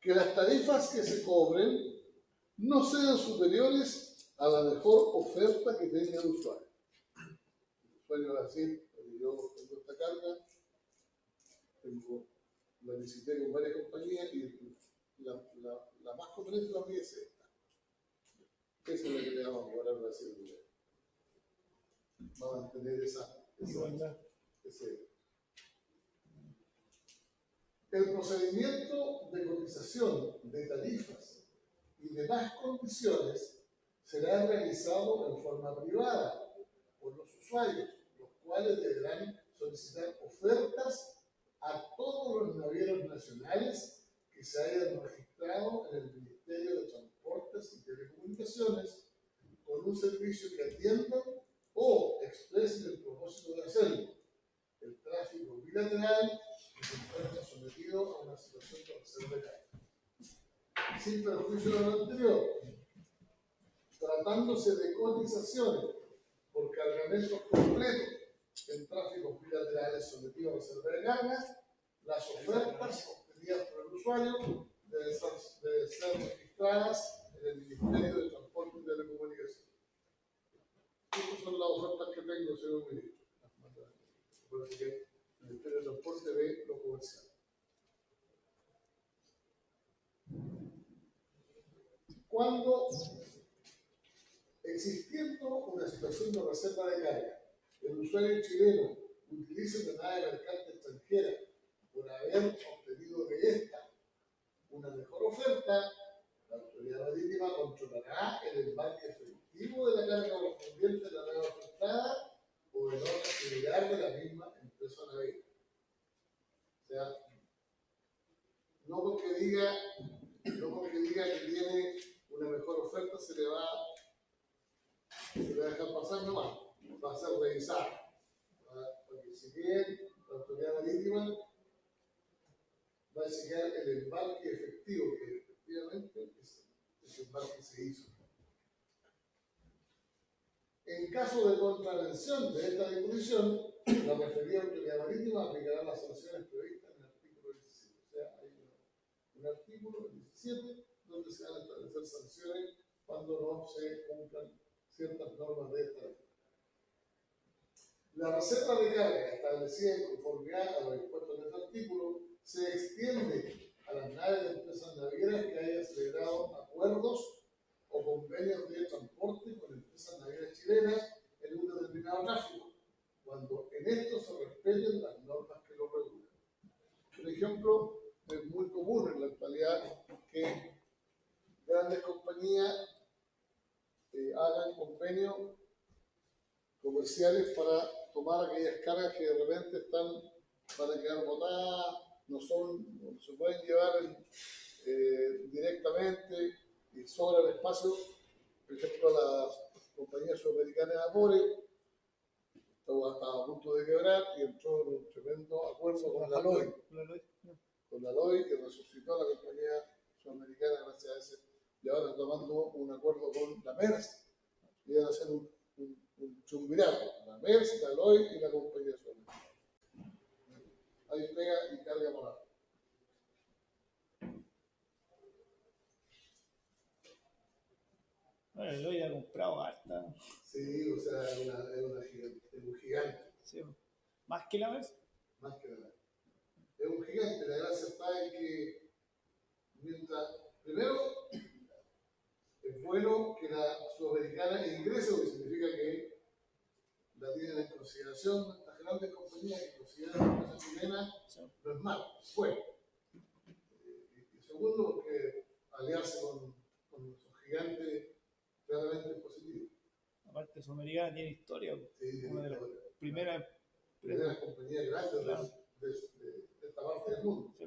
Que las tarifas que se cobren no sean superiores a la mejor oferta que tenga el usuario. El usuario va a decir, yo tengo esta carga, la visité con varias compañías y la más conveniente para mí es esta. Esa es la que le vamos a cobrar a la seguridad. Va a mantener el procedimiento de cotización de tarifas y demás condiciones será realizado en forma privada por los usuarios, los cuales deberán solicitar ofertas a todos los navieros nacionales que se hayan registrado en el Ministerio de Transportes y Telecomunicaciones con un servicio que atiendan o expresen el propósito de hacerlo. El tráfico bilateral que se encuentra sometido a una situación de reserva de carga. Sin perjuicio de lo anterior, tratándose de cotizaciones por cargamentos completos en tráficos bilaterales sometidos a reserva de carga, las ofertas obtenidas por el usuario deben ser registradas en el Ministerio de Transporte y Telecomunicaciones. Estas son las ofertas que tengo, señor ministro. Porque el Ministerio de Transporte ve lo comercial. Cuando, existiendo una situación de reserva de carga, el usuario chileno utilice una nave mercante extranjera por haber obtenido de esta una mejor oferta, la autoridad marítima controlará el embarque efectivo de la carga correspondiente a la nave ofertada o de otra similar de la misma empresa naviera. O sea, no porque diga que tiene una mejor oferta se le va a dejar pasar nomás, va a ser revisado. Porque si bien la autoridad marítima va a checar el embarque efectivo, que efectivamente ese embarque se hizo. En caso de contravención de esta disposición, la referida autoridad marítima aplicará las sanciones previstas en el artículo 17. O sea, hay un artículo 17 donde se van a establecer sanciones cuando no se cumplan ciertas normas de esta ley. La reserva de carga establecida en conformidad a los impuestos de este artículo se extiende a las naves de empresas navieras que hayan celebrado acuerdos o convenios de transporte con empresas navieras chilenas en un determinado tráfico, cuando en esto se respeten las normas que lo regulan. Por ejemplo, es muy común en la actualidad que grandes compañías hagan convenios comerciales para tomar aquellas cargas que de repente van a quedar botadas, no se pueden llevar directamente y sobra el espacio. Por ejemplo, las compañías sudamericanas de vapores estaba a punto de quebrar y entró en un tremendo acuerdo con la LOI que resucitó a la compañía Maersk. Iban a hacer un triunvirato, la Maersk, la Lloyd y la compañía Suez. Ahí pega y carga para abajo. Bueno, el hoy ha comprado harta. Sí, o sea, es gigante, es un gigante, Sí. Más que la vez. más que nada. Es un gigante, la gracia está en que mientras, primero, es bueno que la sudamericana ingrese, lo que significa que la tienen en consideración las grandes compañías que consideran la empresa chilena, no es malo, es bueno. Y segundo, porque aliarse con esos gigantes claramente es positivo. Aparte, Sudamericana tiene historia. Sí, Una de las primeras primeras. compañías grandes Claro. de esta parte del mundo. Sí.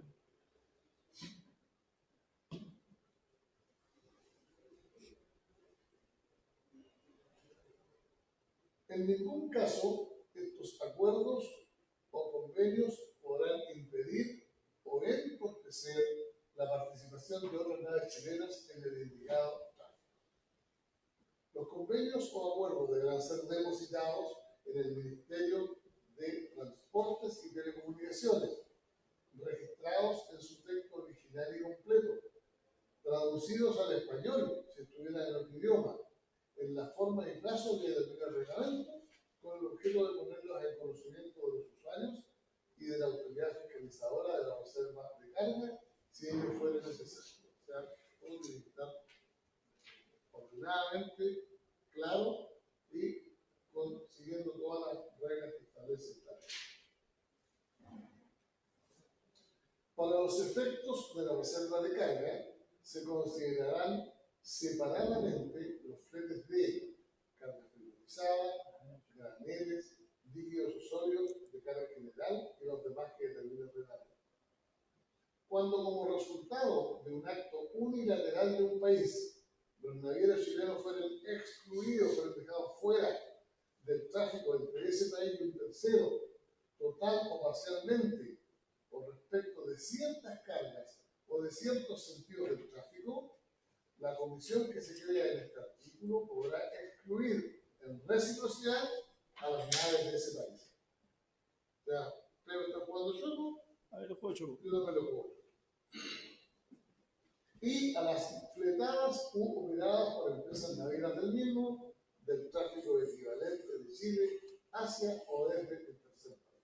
En ningún caso estos acuerdos o convenios podrán impedir o entorpecer la participación de otras naves chilenas en el indicado tráfico. Los convenios o acuerdos deberán ser depositados en el Ministerio de Transportes y Telecomunicaciones, registrados en su texto original y completo, traducidos al español, si estuvieran en otro idioma, en la forma y plazo que determina el reglamento, con el objeto de ponerlos en conocimiento de los usuarios y de la autoridad fiscalizadora de la reserva de carga, si ello fuera necesario. O sea, todo tiene que estar ordenadamente, claro y siguiendo todas las reglas que establece el plan. Para los efectos de la reserva de carga, se considerarán separadamente los fletes de carga frigorizada, graneles, líquidos o sólidos de carga general y los demás que determine el reglamento. Cuando como resultado de un acto unilateral de un país, los navieros chilenos fueron excluidos, fueron dejados fuera del tráfico entre ese país y un tercero, total o parcialmente, por respecto de ciertas cargas o de ciertos sentidos del tráfico, la comisión que se crea en este artículo podrá excluir en reciprocidad a las naves de ese país. O sea, usted me está jugando choco, A ver, los juegos chocos. yo no me lo juego. Y a las fletadas u operadas por empresas navieras del mismo, del tráfico equivalente de Chile hacia o desde el tercer país.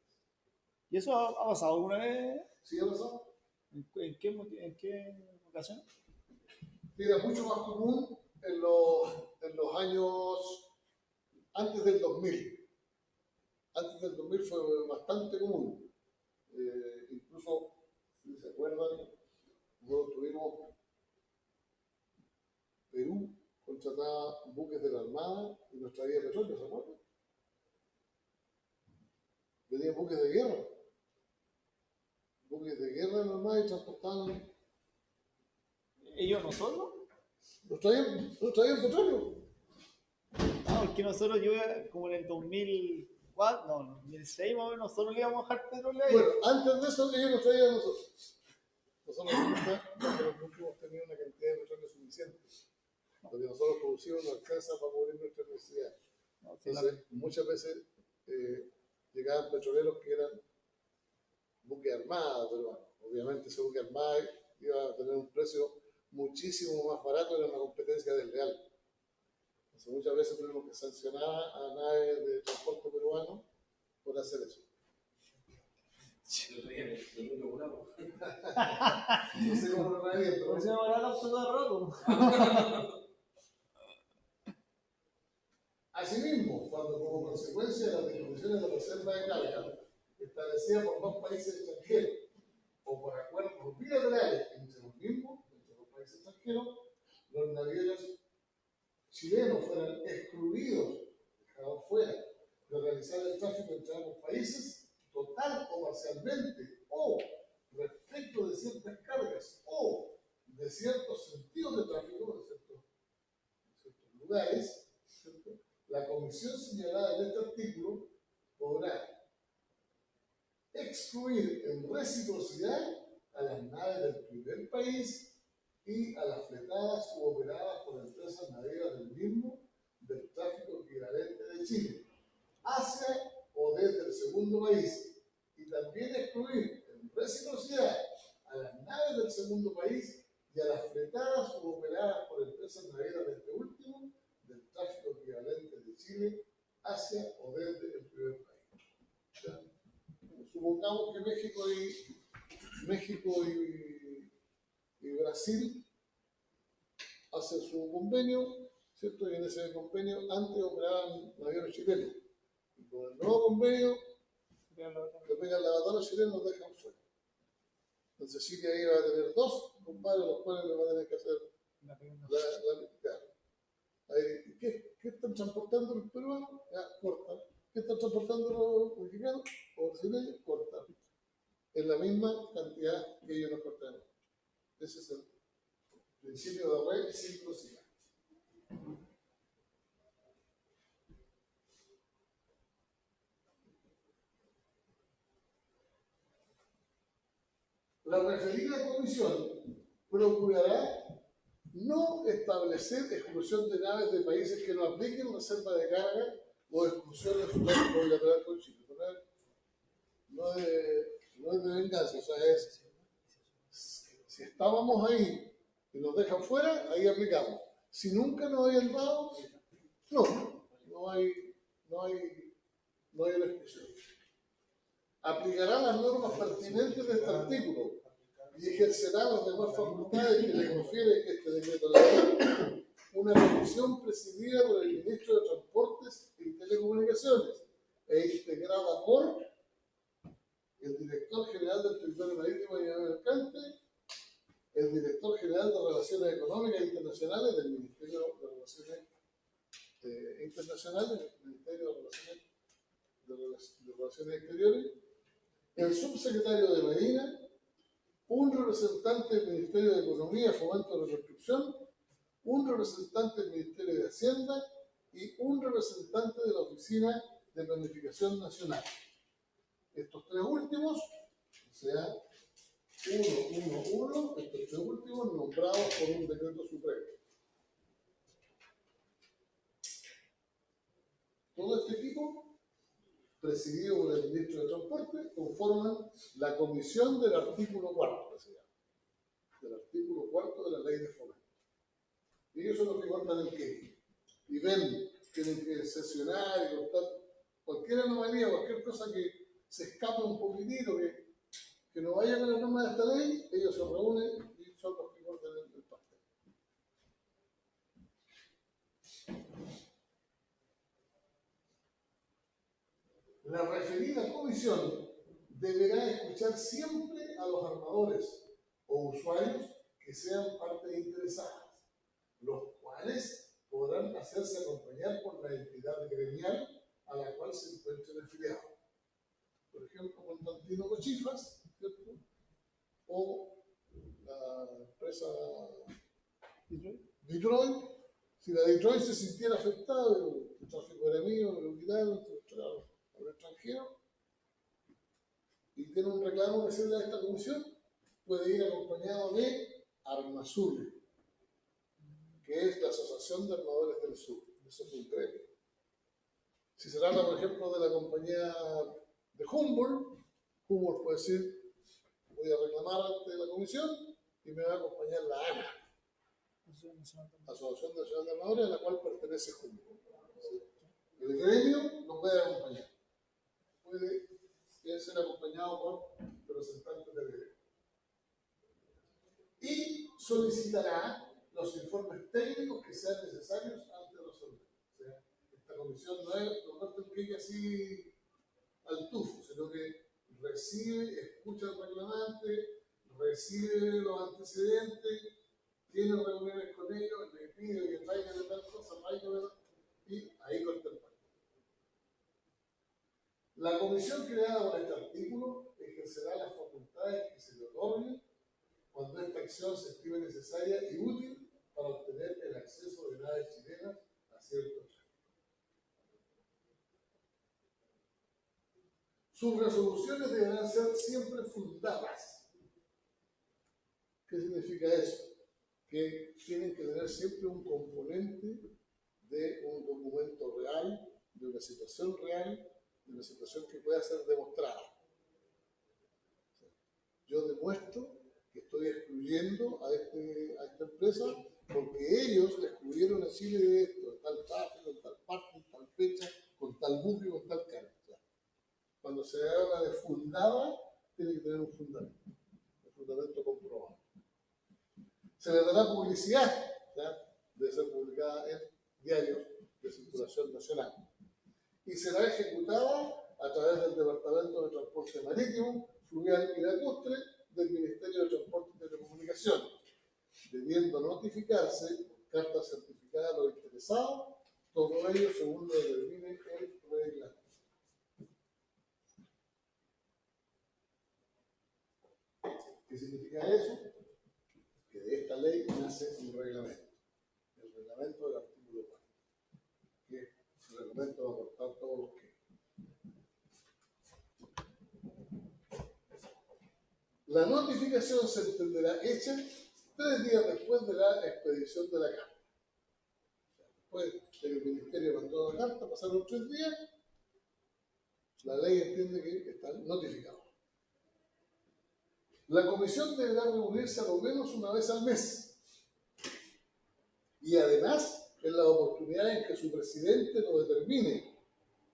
¿Y eso ha pasado alguna vez? ¿Sí ha pasado? ¿En qué ocasión? Era mucho más común en los años antes del 2000. Antes del 2000 fue bastante común. Incluso, si se acuerdan, nosotros tuvimos Perú contrataba buques de la Armada y nos traía petróleo, ¿se acuerdan? Venían buques de guerra. Buques de guerra normal y transportaban. ¿Ellos nosotros? Nos traían petróleo. Ah, porque nosotros, yo como en el 2004, no, 2006 más o menos, nosotros le íbamos a dejar petróleo ahí. Bueno, antes de eso ellos nos traían a nosotros. Nosotros nunca hemos tenido una cantidad de petróleo suficiente. Lo que nosotros producimos no alcanza para cubrir nuestra necesidad. No, sí, Entonces, muchas veces llegaban petroleros que eran buques armados, pero bueno, obviamente ese buque armado iba a tener un precio muchísimo más barato, era una competencia desleal. Entonces, muchas veces tuvimos que sancionar a naves de transporte peruano por hacer eso. Lo traían el mundo volado. No sé cómo lo nadie, pero Por eso me van a dar todo el rato. asimismo, cuando como consecuencia de las disposiciones de la reserva de carga establecida por dos países extranjeros o por acuerdos bilaterales entre los mismos, entre los países extranjeros, los navieros chilenos fueran excluidos, dejados fuera, de realizar el tráfico entre ambos países, total o parcialmente, o respecto de ciertas cargas o de ciertos sentidos de tráfico, de ciertos lugares, ¿cierto? La comisión señalada en este artículo podrá excluir en reciprocidad a las naves del primer país y a las fletadas u operadas por empresas navieras del mismo del tráfico equivalente de Chile, hacia o desde el segundo país, y también excluir en reciprocidad a las naves del segundo país y a las fletadas u operadas por empresas navieras de este último del tráfico equivalente de Chile hacia o desde el primer país. O sea, supongamos que México y Brasil hacen su convenio, ¿cierto? Y en ese convenio antes operaban navieros chilenos. Y con el nuevo convenio, le pegan la batalla a los chilenos, los dejan fuera. Entonces Chile ahí va a tener dos compadres, los cuales le van a tener que hacer la claro. Ahí, ¿qué están transportando los peruanos? Ya, cortan. ¿Qué están transportando los mexicanos o brasileños? Cortan. En la misma cantidad que ellos nos cortaron. Ese es el principio de reciprocidad. La referida comisión procurará no establecer exclusión de naves de países que no apliquen reserva de carga o exclusión de su tráfico bilateral con Chile. No es de venganza, o sea, es si estábamos ahí y nos dejan fuera, ahí aplicamos. Si nunca nos habían dado, no hay una exclusión. Aplicará las normas pertinentes de este artículo y ejercerá las demás facultades que le confiere este decreto legal, una comisión presidida por el Ministro de Transportes y Telecomunicaciones e integrada por el Director General del Territorio Marítimo y Mercante, el Director General de Relaciones Económicas Internacionales del Ministerio de Relaciones Internacionales, del Ministerio de Relaciones Exteriores, el Subsecretario de Marina, un representante del Ministerio de Economía, Fomento y Reconstrucción, un representante del Ministerio de Hacienda y un representante de la Oficina de Planificación Nacional. Estos tres últimos, o sea, estos tres últimos nombrados por un decreto supremo. Todo este equipo, presidido por el Ministro de Transporte, conforman la comisión del artículo 4, del artículo 4 de la Ley de Fomento. Y ellos son los que cortan el queque. Y ven, tienen que sesionar y cortar cualquier anomalía, cualquier cosa que se escape un poquitito, que no vaya con las normas de esta ley, ellos se reúnen y son los que cortan el pastel. La referida comisión deberá escuchar siempre a los armadores o usuarios que sean partes interesadas, los cuales podrán hacerse acompañar por la entidad gremial a la cual se encuentren afiliados. Por ejemplo, Constantino Cochifas, ¿cierto? O la empresa Detroit. Si la Detroit se sintiera afectada, el tráfico era mío, me lo quitaron, al extranjero, y tiene un reclamo que hacerle a esta comisión, puede ir acompañado de Armasur, que es la Asociación de Armadores del Sur. Eso es un gremio. Si se trata, por ejemplo, de la compañía de Humboldt puede decir, voy a reclamar ante la comisión y me va a acompañar la ANA, Asociación Nacional de Armadores, a la cual pertenece Humboldt. El gremio lo puede acompañar. Puede ser acompañado por representantes del gremio. Y solicitará los informes técnicos que sean necesarios antes de resolver. O sea, esta comisión no es el que así al tufo, sino que recibe, escucha al reclamante, recibe los antecedentes, tiene reuniones con ellos, le pide que traigan de tal cosa, y ahí corta el pan. La comisión creada por este artículo ejercerá las facultades que se le otorguen cuando esta acción se estime necesaria y útil para obtener el acceso de naves chilenas a ciertos tráficos. Sus resoluciones deberán ser siempre fundadas. ¿Qué significa eso? que tienen que tener siempre un componente de un documento real, de una situación real, de una situación que pueda ser demostrada. Yo demuestro que estoy excluyendo a esta empresa porque ellos la excluyeron a Chile de esto, en tal tráfico, en tal parte, en tal fecha, con tal buque, con tal carga. Cuando se habla de fundada, tiene que tener un fundamento comprobado. Se le dará publicidad, ¿ya? Debe ser publicada en diarios de circulación nacional. Y será ejecutada a través del Departamento de Transporte Marítimo, Fluvial y Lacustre del Ministerio de Transporte y Telecomunicaciones, debiendo notificarse por carta certificada a los interesados, todo ello según lo determine el reglamento. ¿Qué significa eso? Que de esta ley nace un reglamento, el reglamento del artículo 4, que el reglamento va a aportar todos los que. La notificación se entenderá hecha 3 días después de la expedición de la carta. Después de que el Ministerio mandó la carta, pasaron 3 días, la ley entiende que están notificados. La comisión deberá reunirse a lo menos una vez al mes. Y además, en la oportunidad en que su presidente lo determine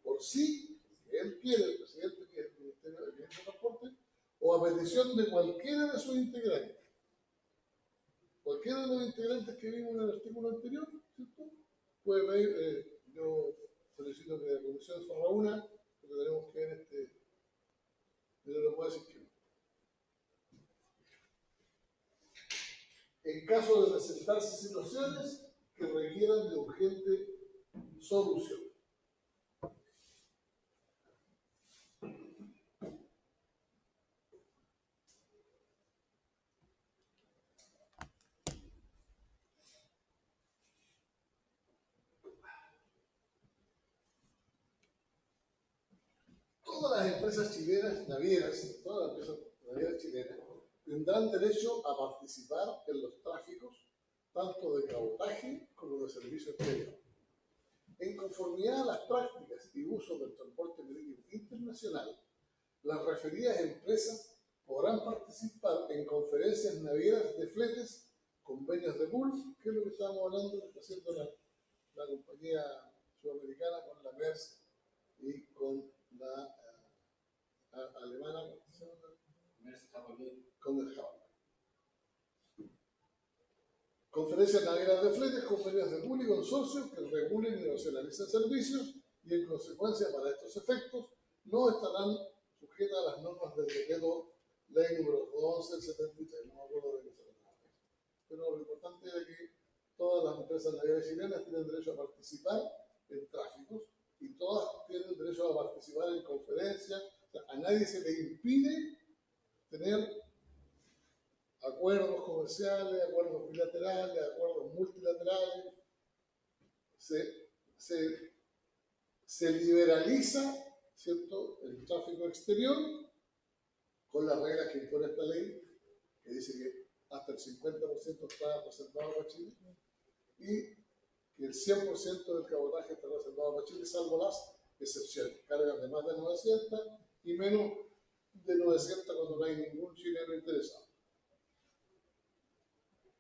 por sí, que él quiere, el presidente que es el Ministerio de Transporte, o a petición de cualquiera de sus integrantes. Cualquiera de los integrantes que vimos en el artículo anterior, ¿cierto? Puede pedir, yo solicito que la comisión se reúna, porque tenemos que ver yo no le puedo decir que no. En caso de presentarse situaciones que requieran de urgente solución. Todas las empresas chilenas navieras, todas las empresas navieras chilenas, tendrán derecho a participar en los tráficos, tanto de cabotaje como de servicio exterior. En conformidad a las prácticas y usos del transporte marítimo internacional, las referidas empresas podrán participar en conferencias navieras de fletes, convenios de pool, que es lo que estábamos hablando, que está haciendo la compañía sudamericana con la Maersk y con la alemana, con el Japan. Conferencias navieras de fletes, convenios de pool y consorcios que regulen y racionalicen servicios y en consecuencia para estos efectos no estarán sujetas a las normas del decreto ley número 11 del 73, no me acuerdo de qué se trataba. Pero lo importante es que todas las empresas navieras chilenas tienen derecho a participar en tráficos y todas tienen derecho a participar en conferencias. O sea, a nadie se le impide tener acuerdos comerciales, acuerdos bilaterales, acuerdos multilaterales. Se liberaliza, ¿cierto?, el tráfico exterior con las reglas que impone esta ley, que dice que hasta el 50% está reservado para Chile y que el 100% del cabotaje está reservado para Chile, salvo las excepciones, cargas de más de 900 y menos de 900 cuando no hay ningún chileno interesado.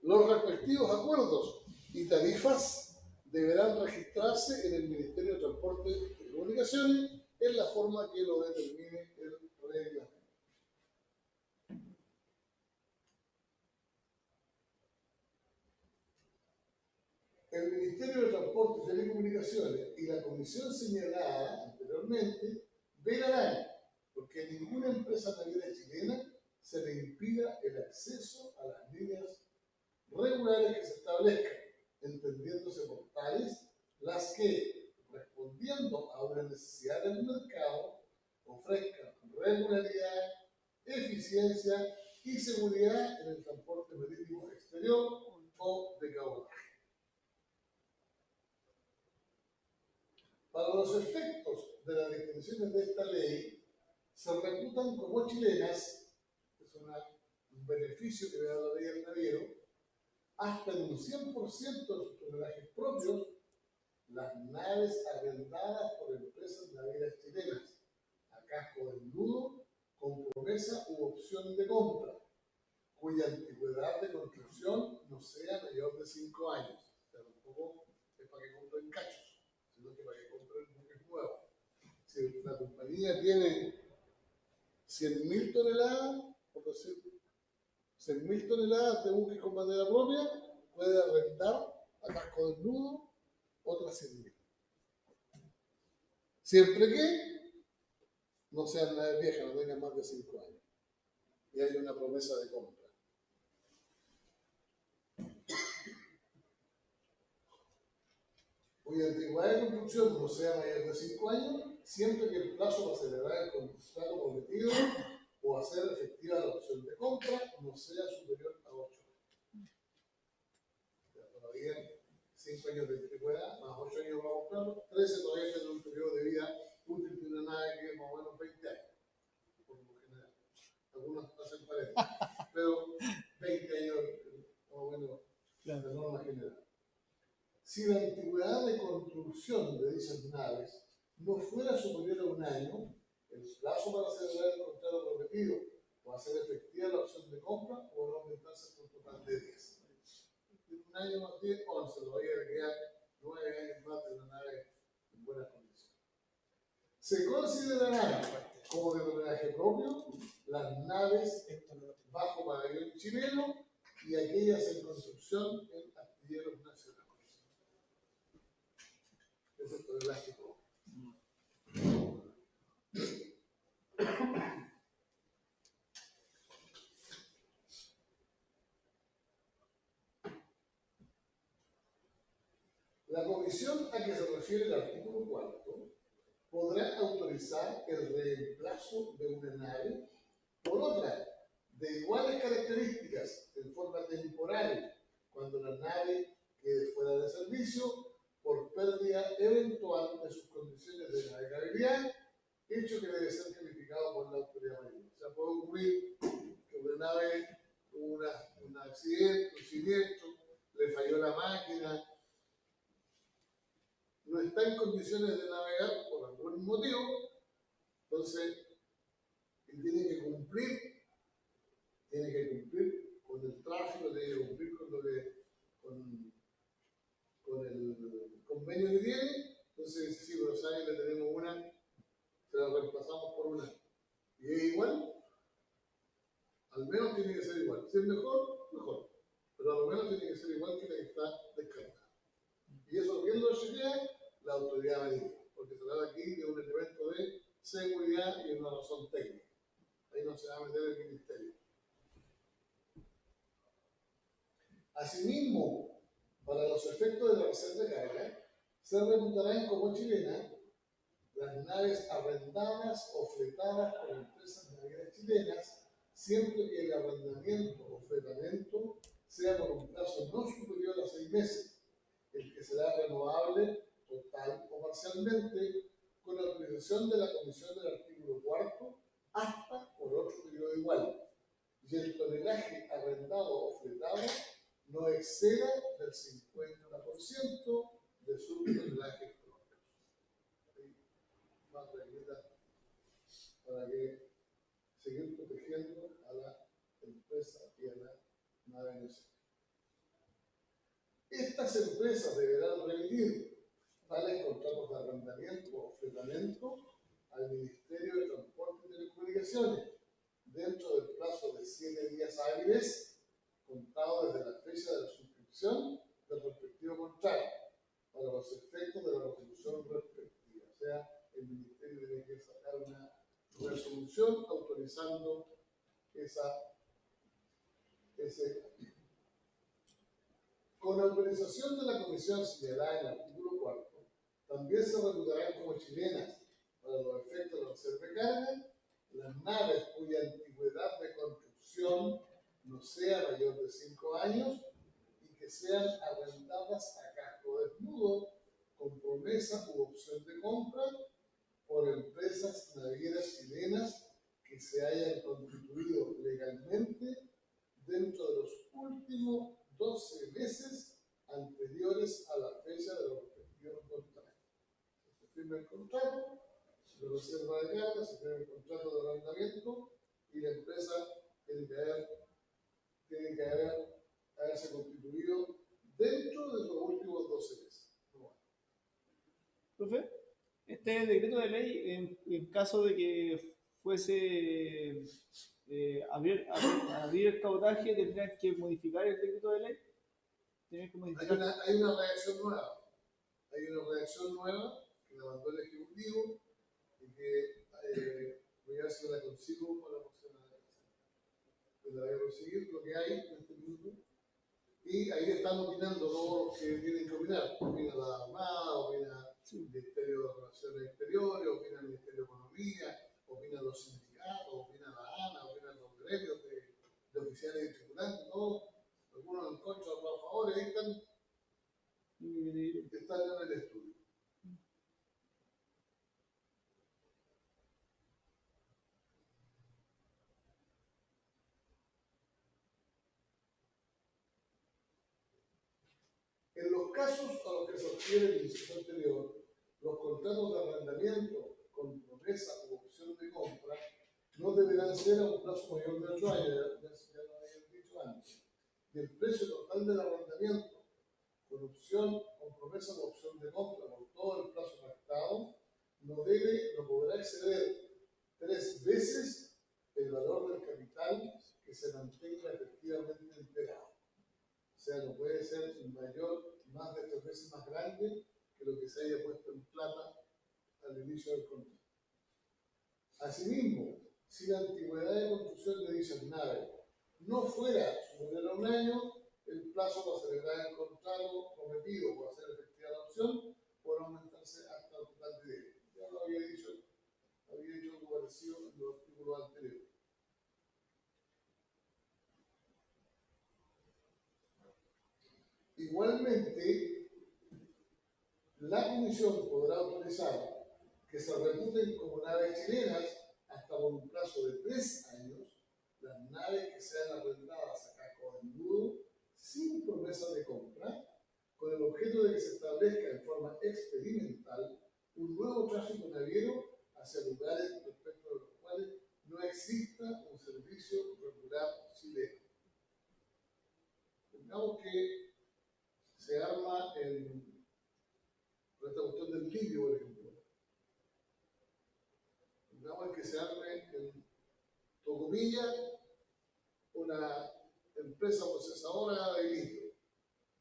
Los respectivos acuerdos y tarifas deberán registrarse en el Ministerio de Transporte y Telecomunicaciones en la forma que lo determine el reglamento. El Ministerio de Transporte y Telecomunicaciones y la comisión señalada anteriormente velarán porque a ninguna empresa naviera chilena se le impida el acceso a las líneas regulares que se establezcan, entendiéndose por tales las que, respondiendo a una necesidad del mercado, ofrezcan regularidad, eficiencia y seguridad en el transporte marítimo exterior o de cabotaje. Para los efectos de las disposiciones de esta ley, se reputan como chilenas, es un beneficio que le da la ley al naviero, hasta en un 100% de sus tonelajes propios, las naves arrendadas por empresas navieras chilenas a casco desnudo, con promesa u opción de compra, cuya antigüedad de construcción no sea mayor de 5 años. O sea, tampoco es para que compren cachos, sino que para que compren buques nuevos. Si la compañía tiene 100.000 toneladas, por decir, 100.000 toneladas de buques con bandera propia, puede arrendar a casco desnudo otras 100.000. Siempre que no sean naves viejas, no tengan más de 5 años. Y hay una promesa de compra. Cuya antigüedad de construcción no sea mayor de 5 años, siempre que el plazo para celebrar el contrato prometido o hacer efectiva la opción de compra no sea superior a 8 años. O sea, todavía 5 años de antigüedad, más 8 años para comprarlo, 13 todavía tiene un periodo de vida útil de una nave que es más o menos 20 años, por lo general. Algunos hacen 40, pero 20 años más o menos de norma general. Si la antigüedad de construcción de dichas naves no fuera superior a 1 año, el plazo para celebrar el contrato prometido o hacer efectiva la opción de compra podrá aumentarse por un total de 10. 1 año más 10, 11, todavía le quedan 9 años más de una nave en buenas condiciones. Se considerarán como de tonelaje propio las naves bajo pabellón chileno y aquellas en construcción en astilleros nacionales. Ese es el tonelaje propio. La comisión a que se refiere el artículo 4 podrá autorizar el reemplazo de una nave por otra de iguales características en forma temporal cuando la nave quede fuera de servicio por pérdida eventual de sus condiciones de navegabilidad, hecho que debe ser calificado por la autoridad marina. O sea, puede ocurrir que una nave tuvo un accidente, un siniestro, le falló la máquina, no está en condiciones de navegar por algún motivo, entonces él tiene que cumplir con el tráfico, tiene que cumplir con el convenio que tiene. Entonces dice, sí, pero saben que tenemos una, se la reemplazamos por una. Y es igual, al menos tiene que ser igual. Si es mejor, mejor. Pero a lo menos tiene que ser igual que la que está descartada. Y eso, ¿quién lo chequea? La autoridad marina. Porque se trata aquí de un elemento de seguridad y una razón técnica. Ahí no se va a meter el ministerio. Asimismo, para los efectos de la reserva de carga, se reputarán como chilenas las naves arrendadas o fletadas por empresas navieras chilenas, siempre que el arrendamiento o fletamento sea por un plazo no superior a 6 meses, el que será renovable total o parcialmente, con autorización de la Comisión del artículo 4 hasta por otro periodo igual, y el tonelaje arrendado o fletado no exceda del 50% de sus tonelajes propios. Más reglita para que seguir protegiendo a la empresa y a la nave nacional. Estas empresas deberán remitir tales contratos de arrendamiento o fletamento al Ministerio de Transporte y Telecomunicaciones dentro del plazo de 7 días hábiles contado desde la fecha de la suscripción del respectivo contrato para los efectos de la resolución respectiva. O sea, el Ministerio tiene que sacar una resolución autorizando ese. Con autorización de la Comisión señalada en el artículo 4, también se reputarán como chilenas para los efectos de la reserva de carga las naves cuya antigüedad de construcción no sea mayor de 5 años y que sean arrendadas a casco desnudo con promesa u opción de compra por empresas navieras chilenas que se hayan constituido legalmente dentro de los últimos 12 meses anteriores a la fecha de los respectivos contratos. Se firma el contrato, se reserva de carga, se firma el contrato de arrendamiento y la empresa tiene que haberse constituido dentro de los últimos 12 meses. Profe, este decreto de ley, en caso de que fuese abrir el cabotaje, ¿tendrían que modificar el decreto de ley? ¿Tendrían que modificar? Hay una redacción nueva. Hay una redacción nueva que la mandó el Ejecutivo y que voy a ver si la consigo para la próxima vez. La voy a conseguir lo que hay en este minuto. Y ahí están opinando todos los que tienen que opinar. Opina la Armada, opina el Ministerio de Relaciones Exteriores, opina el Ministerio de Economía, opinan los sindicatos, opina la ANA, opinan los gremios de oficiales y tripulantes, todos, algunos en contra, otros a favor, ahí están en el estudio. En los casos a los que se refiere el inciso anterior, los contratos de arrendamiento con promesa u opción de compra no deberán ser a un plazo mayor de 8 años, ya lo habían dicho antes. Y el precio total del arrendamiento con promesa o opción de compra por todo el plazo pactado no podrá exceder 3 veces el valor del capital que se mantenga efectivamente enterado. O sea, no puede ser más de 3 veces más grande que lo que se haya puesto en plata al inicio del contrato. Asimismo, si la antigüedad de construcción de dichas naves no fuera superior a 1 año, el plazo para celebrar el contrato prometido o hacer efectiva la opción podrá aumentarse hasta el total de 10. Ya lo había dicho algo parecido en los artículos anteriores. Igualmente, la Comisión podrá autorizar que se reputen como naves chilenas hasta por un plazo de 3 años las naves que sean arrendadas a casco de embudo sin promesa de compra, con el objeto de que se establezca de forma experimental un nuevo tráfico naviero hacia lugares respecto de los cuales no exista un servicio regular chileno. Supongamos que se arma esta cuestión del litio, por ejemplo. Supongamos que se arme en Tocopilla una empresa procesadora de litio.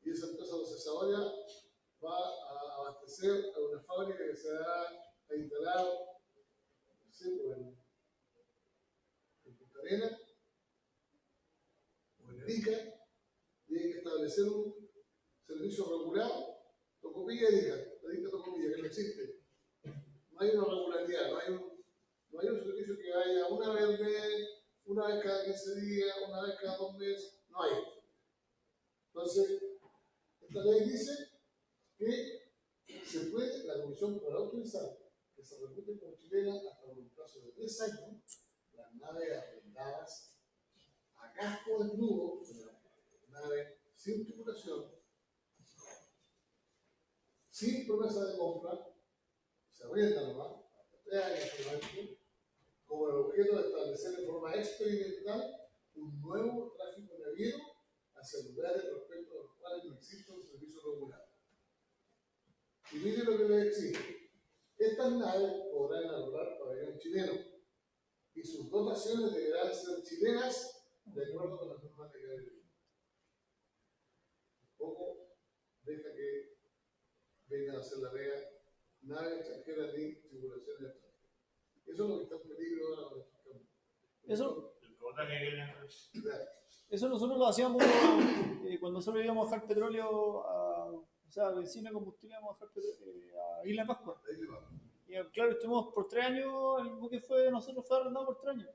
Y esa empresa procesadora va a abastecer a una fábrica que se va a instalar, no sé, en Punta Arenas o en Arica, y hay que establecer un servicio regular, Tocopilla y Arica Tocopilla, que no existe. No hay una regularidad, no hay un servicio que haya una vez cada 15 días, una vez cada 2 meses, no hay. Entonces, esta ley dice que la Comisión podrá autorizar que se reputen como chilenas hasta por un plazo de 3 años las naves arrendadas a casco desnudo, naves sin tripulación, sin promesa de compra, se arrienda nomás, hasta 3 años solamente, como el objeto de establecer de forma experimental un nuevo tráfico naviero hacia lugares respecto a los cuales no existe un servicio regular. Y mire lo que les exige. Estas naves podrán elaborar pabellón chileno y sus dotaciones deberán ser chilenas de acuerdo con las normas de cada ley. Tampoco deja que vengan a hacer la vega naves extranjeras ni tripulaciones extranjeras. Eso es lo que está en peligro ahora con estos cambios. Eso nosotros lo hacíamos cuando solo íbamos a bajar petróleo, o sea, benzina, combustible, íbamos a bajar a Isla Pascua. Y claro, estuvimos por 3 años, el buque nosotros fue arrendado por 3 años.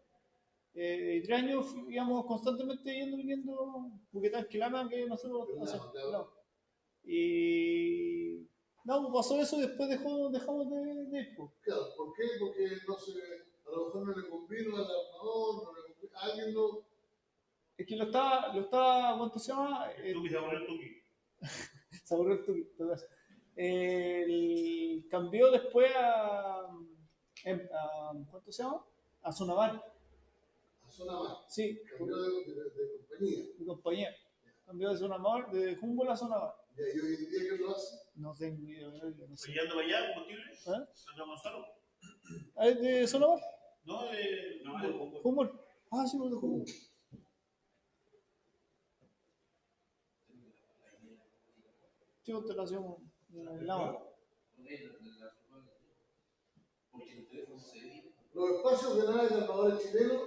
Y 3 años íbamos constantemente yendo y viniendo buquetas que lama que nosotros hacíamos. No. Y no, pasó eso y después dejamos de ir. Claro, ¿por qué? Porque a lo mejor no le convino al armador, no le convino, a alguien no. Es que lo estaba, ¿cuánto se llama? Tú que se aburrió el tuki. Se aburrió el tuki, todo eso. Cambió después ¿cuánto se llama? A Sonaval. A zona más. Sí, Cambió de compañía. mi compañía. Cambió de Sonaval, de Humboldt a Sonaval. Y hoy en día, ¿qué lo hace? No tengo idea, no sé. Oye, ando para allá, combustible. ¿Eh? Anda Gonzalo. ¿Ah, es de Sonaval? No, de. No, de Humboldt. Humboldt. Ah, sí, de Humboldt. Sí, te lo hacemos en el lado. Porque el teléfono se ve. Los espacios de naves de armadores chilenos,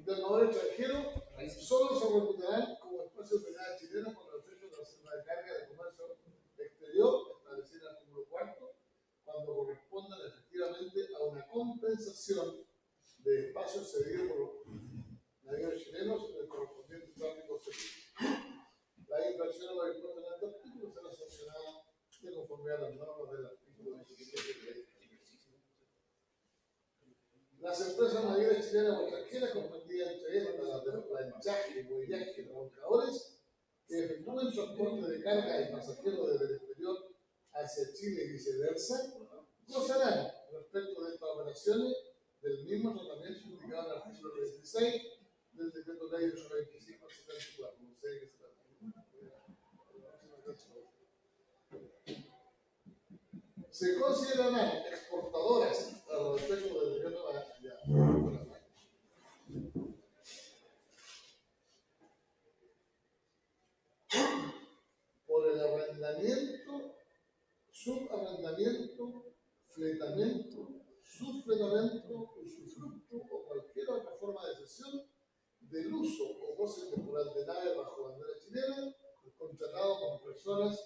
de armadores extranjeros, solo se reputarán como espacios de naves chilenas con los efectos de la reserva de carga de comercio exterior establecida en el artículo 4, cuando correspondan efectivamente a una compensación de espacios cedidos por los navíos chilenos en el correspondiente tráfico cedido. La infracción a los impuestos en este artículo será sancionada de conformidad a las normas del artículo 17 de la ley. Las empresas navieras chilenas o extranjeras comprendidas entre estas las de planchaje, muellaje y remolcadores que efectúen transporte de carga y pasajeros desde el exterior hacia Chile y viceversa, gozarán respecto de estas operaciones del mismo tratamiento indicado en el artículo 26 del decreto ley 825 al 74. No sé de qué se trata. Se considerarán exportadoras a respecto del decreto por el arrendamiento, subarrendamiento, fletamento, subfletamento, usufructo o cualquier otra forma de cesión del uso o goce temporal de nave bajo bandera chilena contratado con personas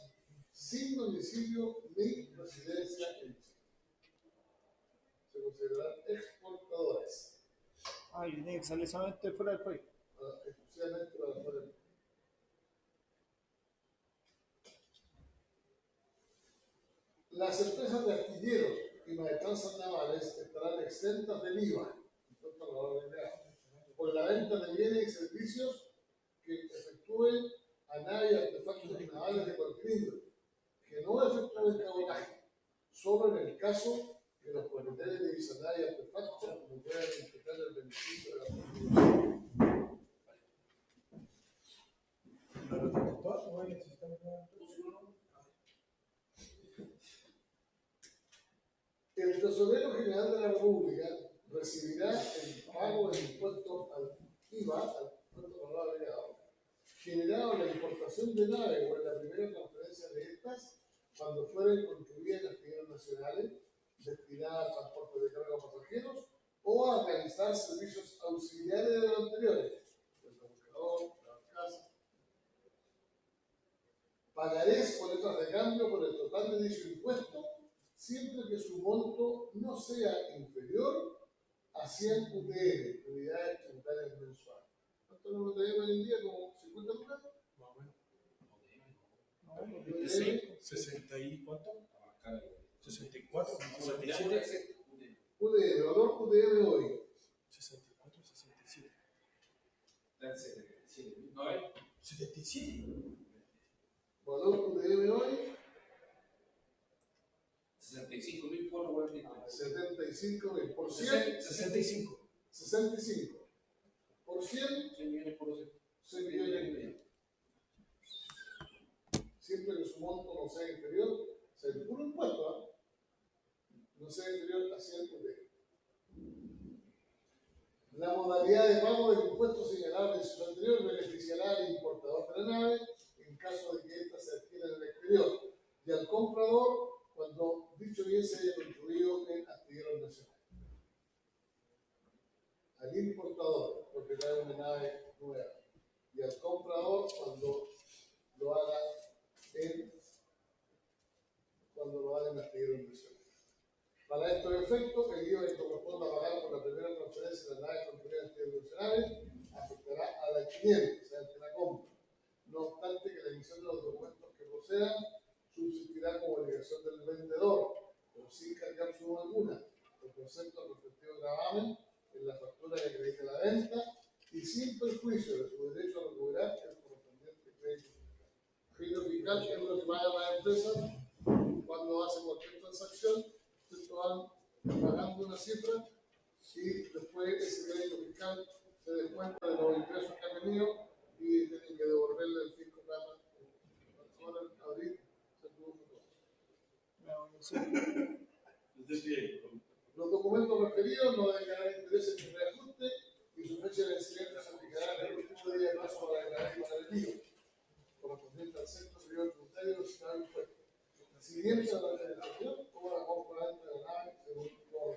sin domicilio ni residencia en Chile. Se considerarán exportadores, Ah, y tiene que salir solamente fuera del país. exclusivamente para fuera del país. Las empresas de artilleros y maestranzas navales estarán exentas del IVA, impuesto al valor agregado, por la venta de bienes y servicios que efectúen a naves y artefactos navales de cualquier índole, que no efectúen cabotaje, solo en el caso que los propietarios de dicha nave y artefactos no puedan implicar el beneficio de la propiedad. El Tesorero General de la República recibirá el pago del impuesto al IVA, al impuesto al valor agregado, generado en la importación de naves o en la primera transferencia de estas, cuando fueren construidas en actividades nacionales destinadas al transporte de carga a pasajeros o a realizar servicios auxiliares de los anteriores, el remolcador, la barcaza. Pagarés por letras de cambio por el total de dicho impuesto, siempre que su monto no sea inferior a 100 UTM, unidades tributarias mensuales. ¿Cuánto es UTM hoy en día? ¿Como 50 lucas? Más o menos. No, UTM, 60 y cuánto? 64, Ahora, 67. UTM, valor UTM hoy. 64, 67. 77. Valor UTM hoy, 65.443. 75.000. Por 100, 65. 65. Por 100, 100 millones por 200. 6 millones y medio. Siempre que su monto no sea inferior, o sea, el puro impuesto, ¿eh? No sea inferior a 100 UTM. La modalidad de pago del impuesto señalado en el su anterior beneficiará al importador de la nave en caso de que ésta se adquiera en el exterior y al comprador cuando dicho bien se haya construido en astilleros nacionales. Al importador, porque trae una nave nueva, y al comprador cuando lo haga en astilleros nacionales. Para estos efectos, el IVA que corresponda a pagar por la primera transferencia de las naves construidas en astilleros nacionales afectará al adquiriente, o sea, al que la compra. No obstante que la emisión de los documentos que procedan subsistirá como obligación del vendedor, pero sin cargar suma alguna, por concepto del respectivo gravamen en la factura que acredite la venta y y sin perjuicio de su derecho a recuperar el correspondiente crédito fiscal. Crédito fiscal es lo que pagan las empresas cuando hacen cualquier transacción, ¿cierto? Van pagando una cifra y después ese crédito fiscal se descuenta de los ingresos que han tenido y tienen que devolverle el fisco plata. Ahora en abril se produjo todo. Los documentos referidos no declaran intereses ni reajuste y su fecha de vencimiento se aplicará en el último día de plazo para declarar el retiro, correspondiente al centro superior tributario del Estado de Impuestos. Siguiente a la legislación como la componente de la nave según todo.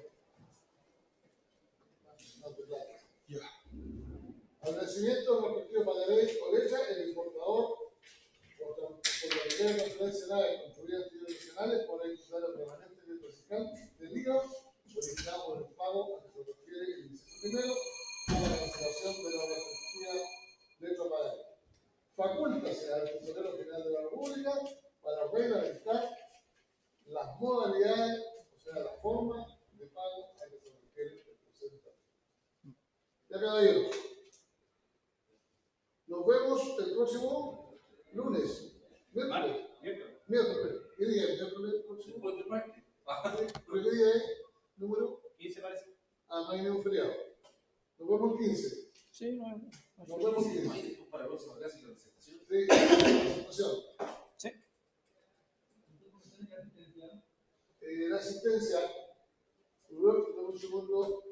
Al vencimiento del respectivo pagaré o letra, el importador, por la primera transferencia de naves construidas en entidades nacionales, podrá imputar el remanente crédito fiscal del IVA originado por el pago a que se refiere el inciso primero o la cancelación de la respectiva letra pagaré. Facúltase al Tesorero General de la República para reglamentar las modalidades, o sea, la forma de pago a que se refiere el porcentaje. Ya, caballeros, nos vemos el próximo lunes. Miércoles. ¿Qué día es? ¿Miércoles próximo? Después del martes. ¿Pero qué día es? ¿Número? 15 parece. Ah, no hay ningún feriado. Nos vemos el 15. Sí, no, Nos vemos el 15. Oye, después para la próxima clase la presentación. Sí, presentación. sí. La asistencia, luego, un segundo.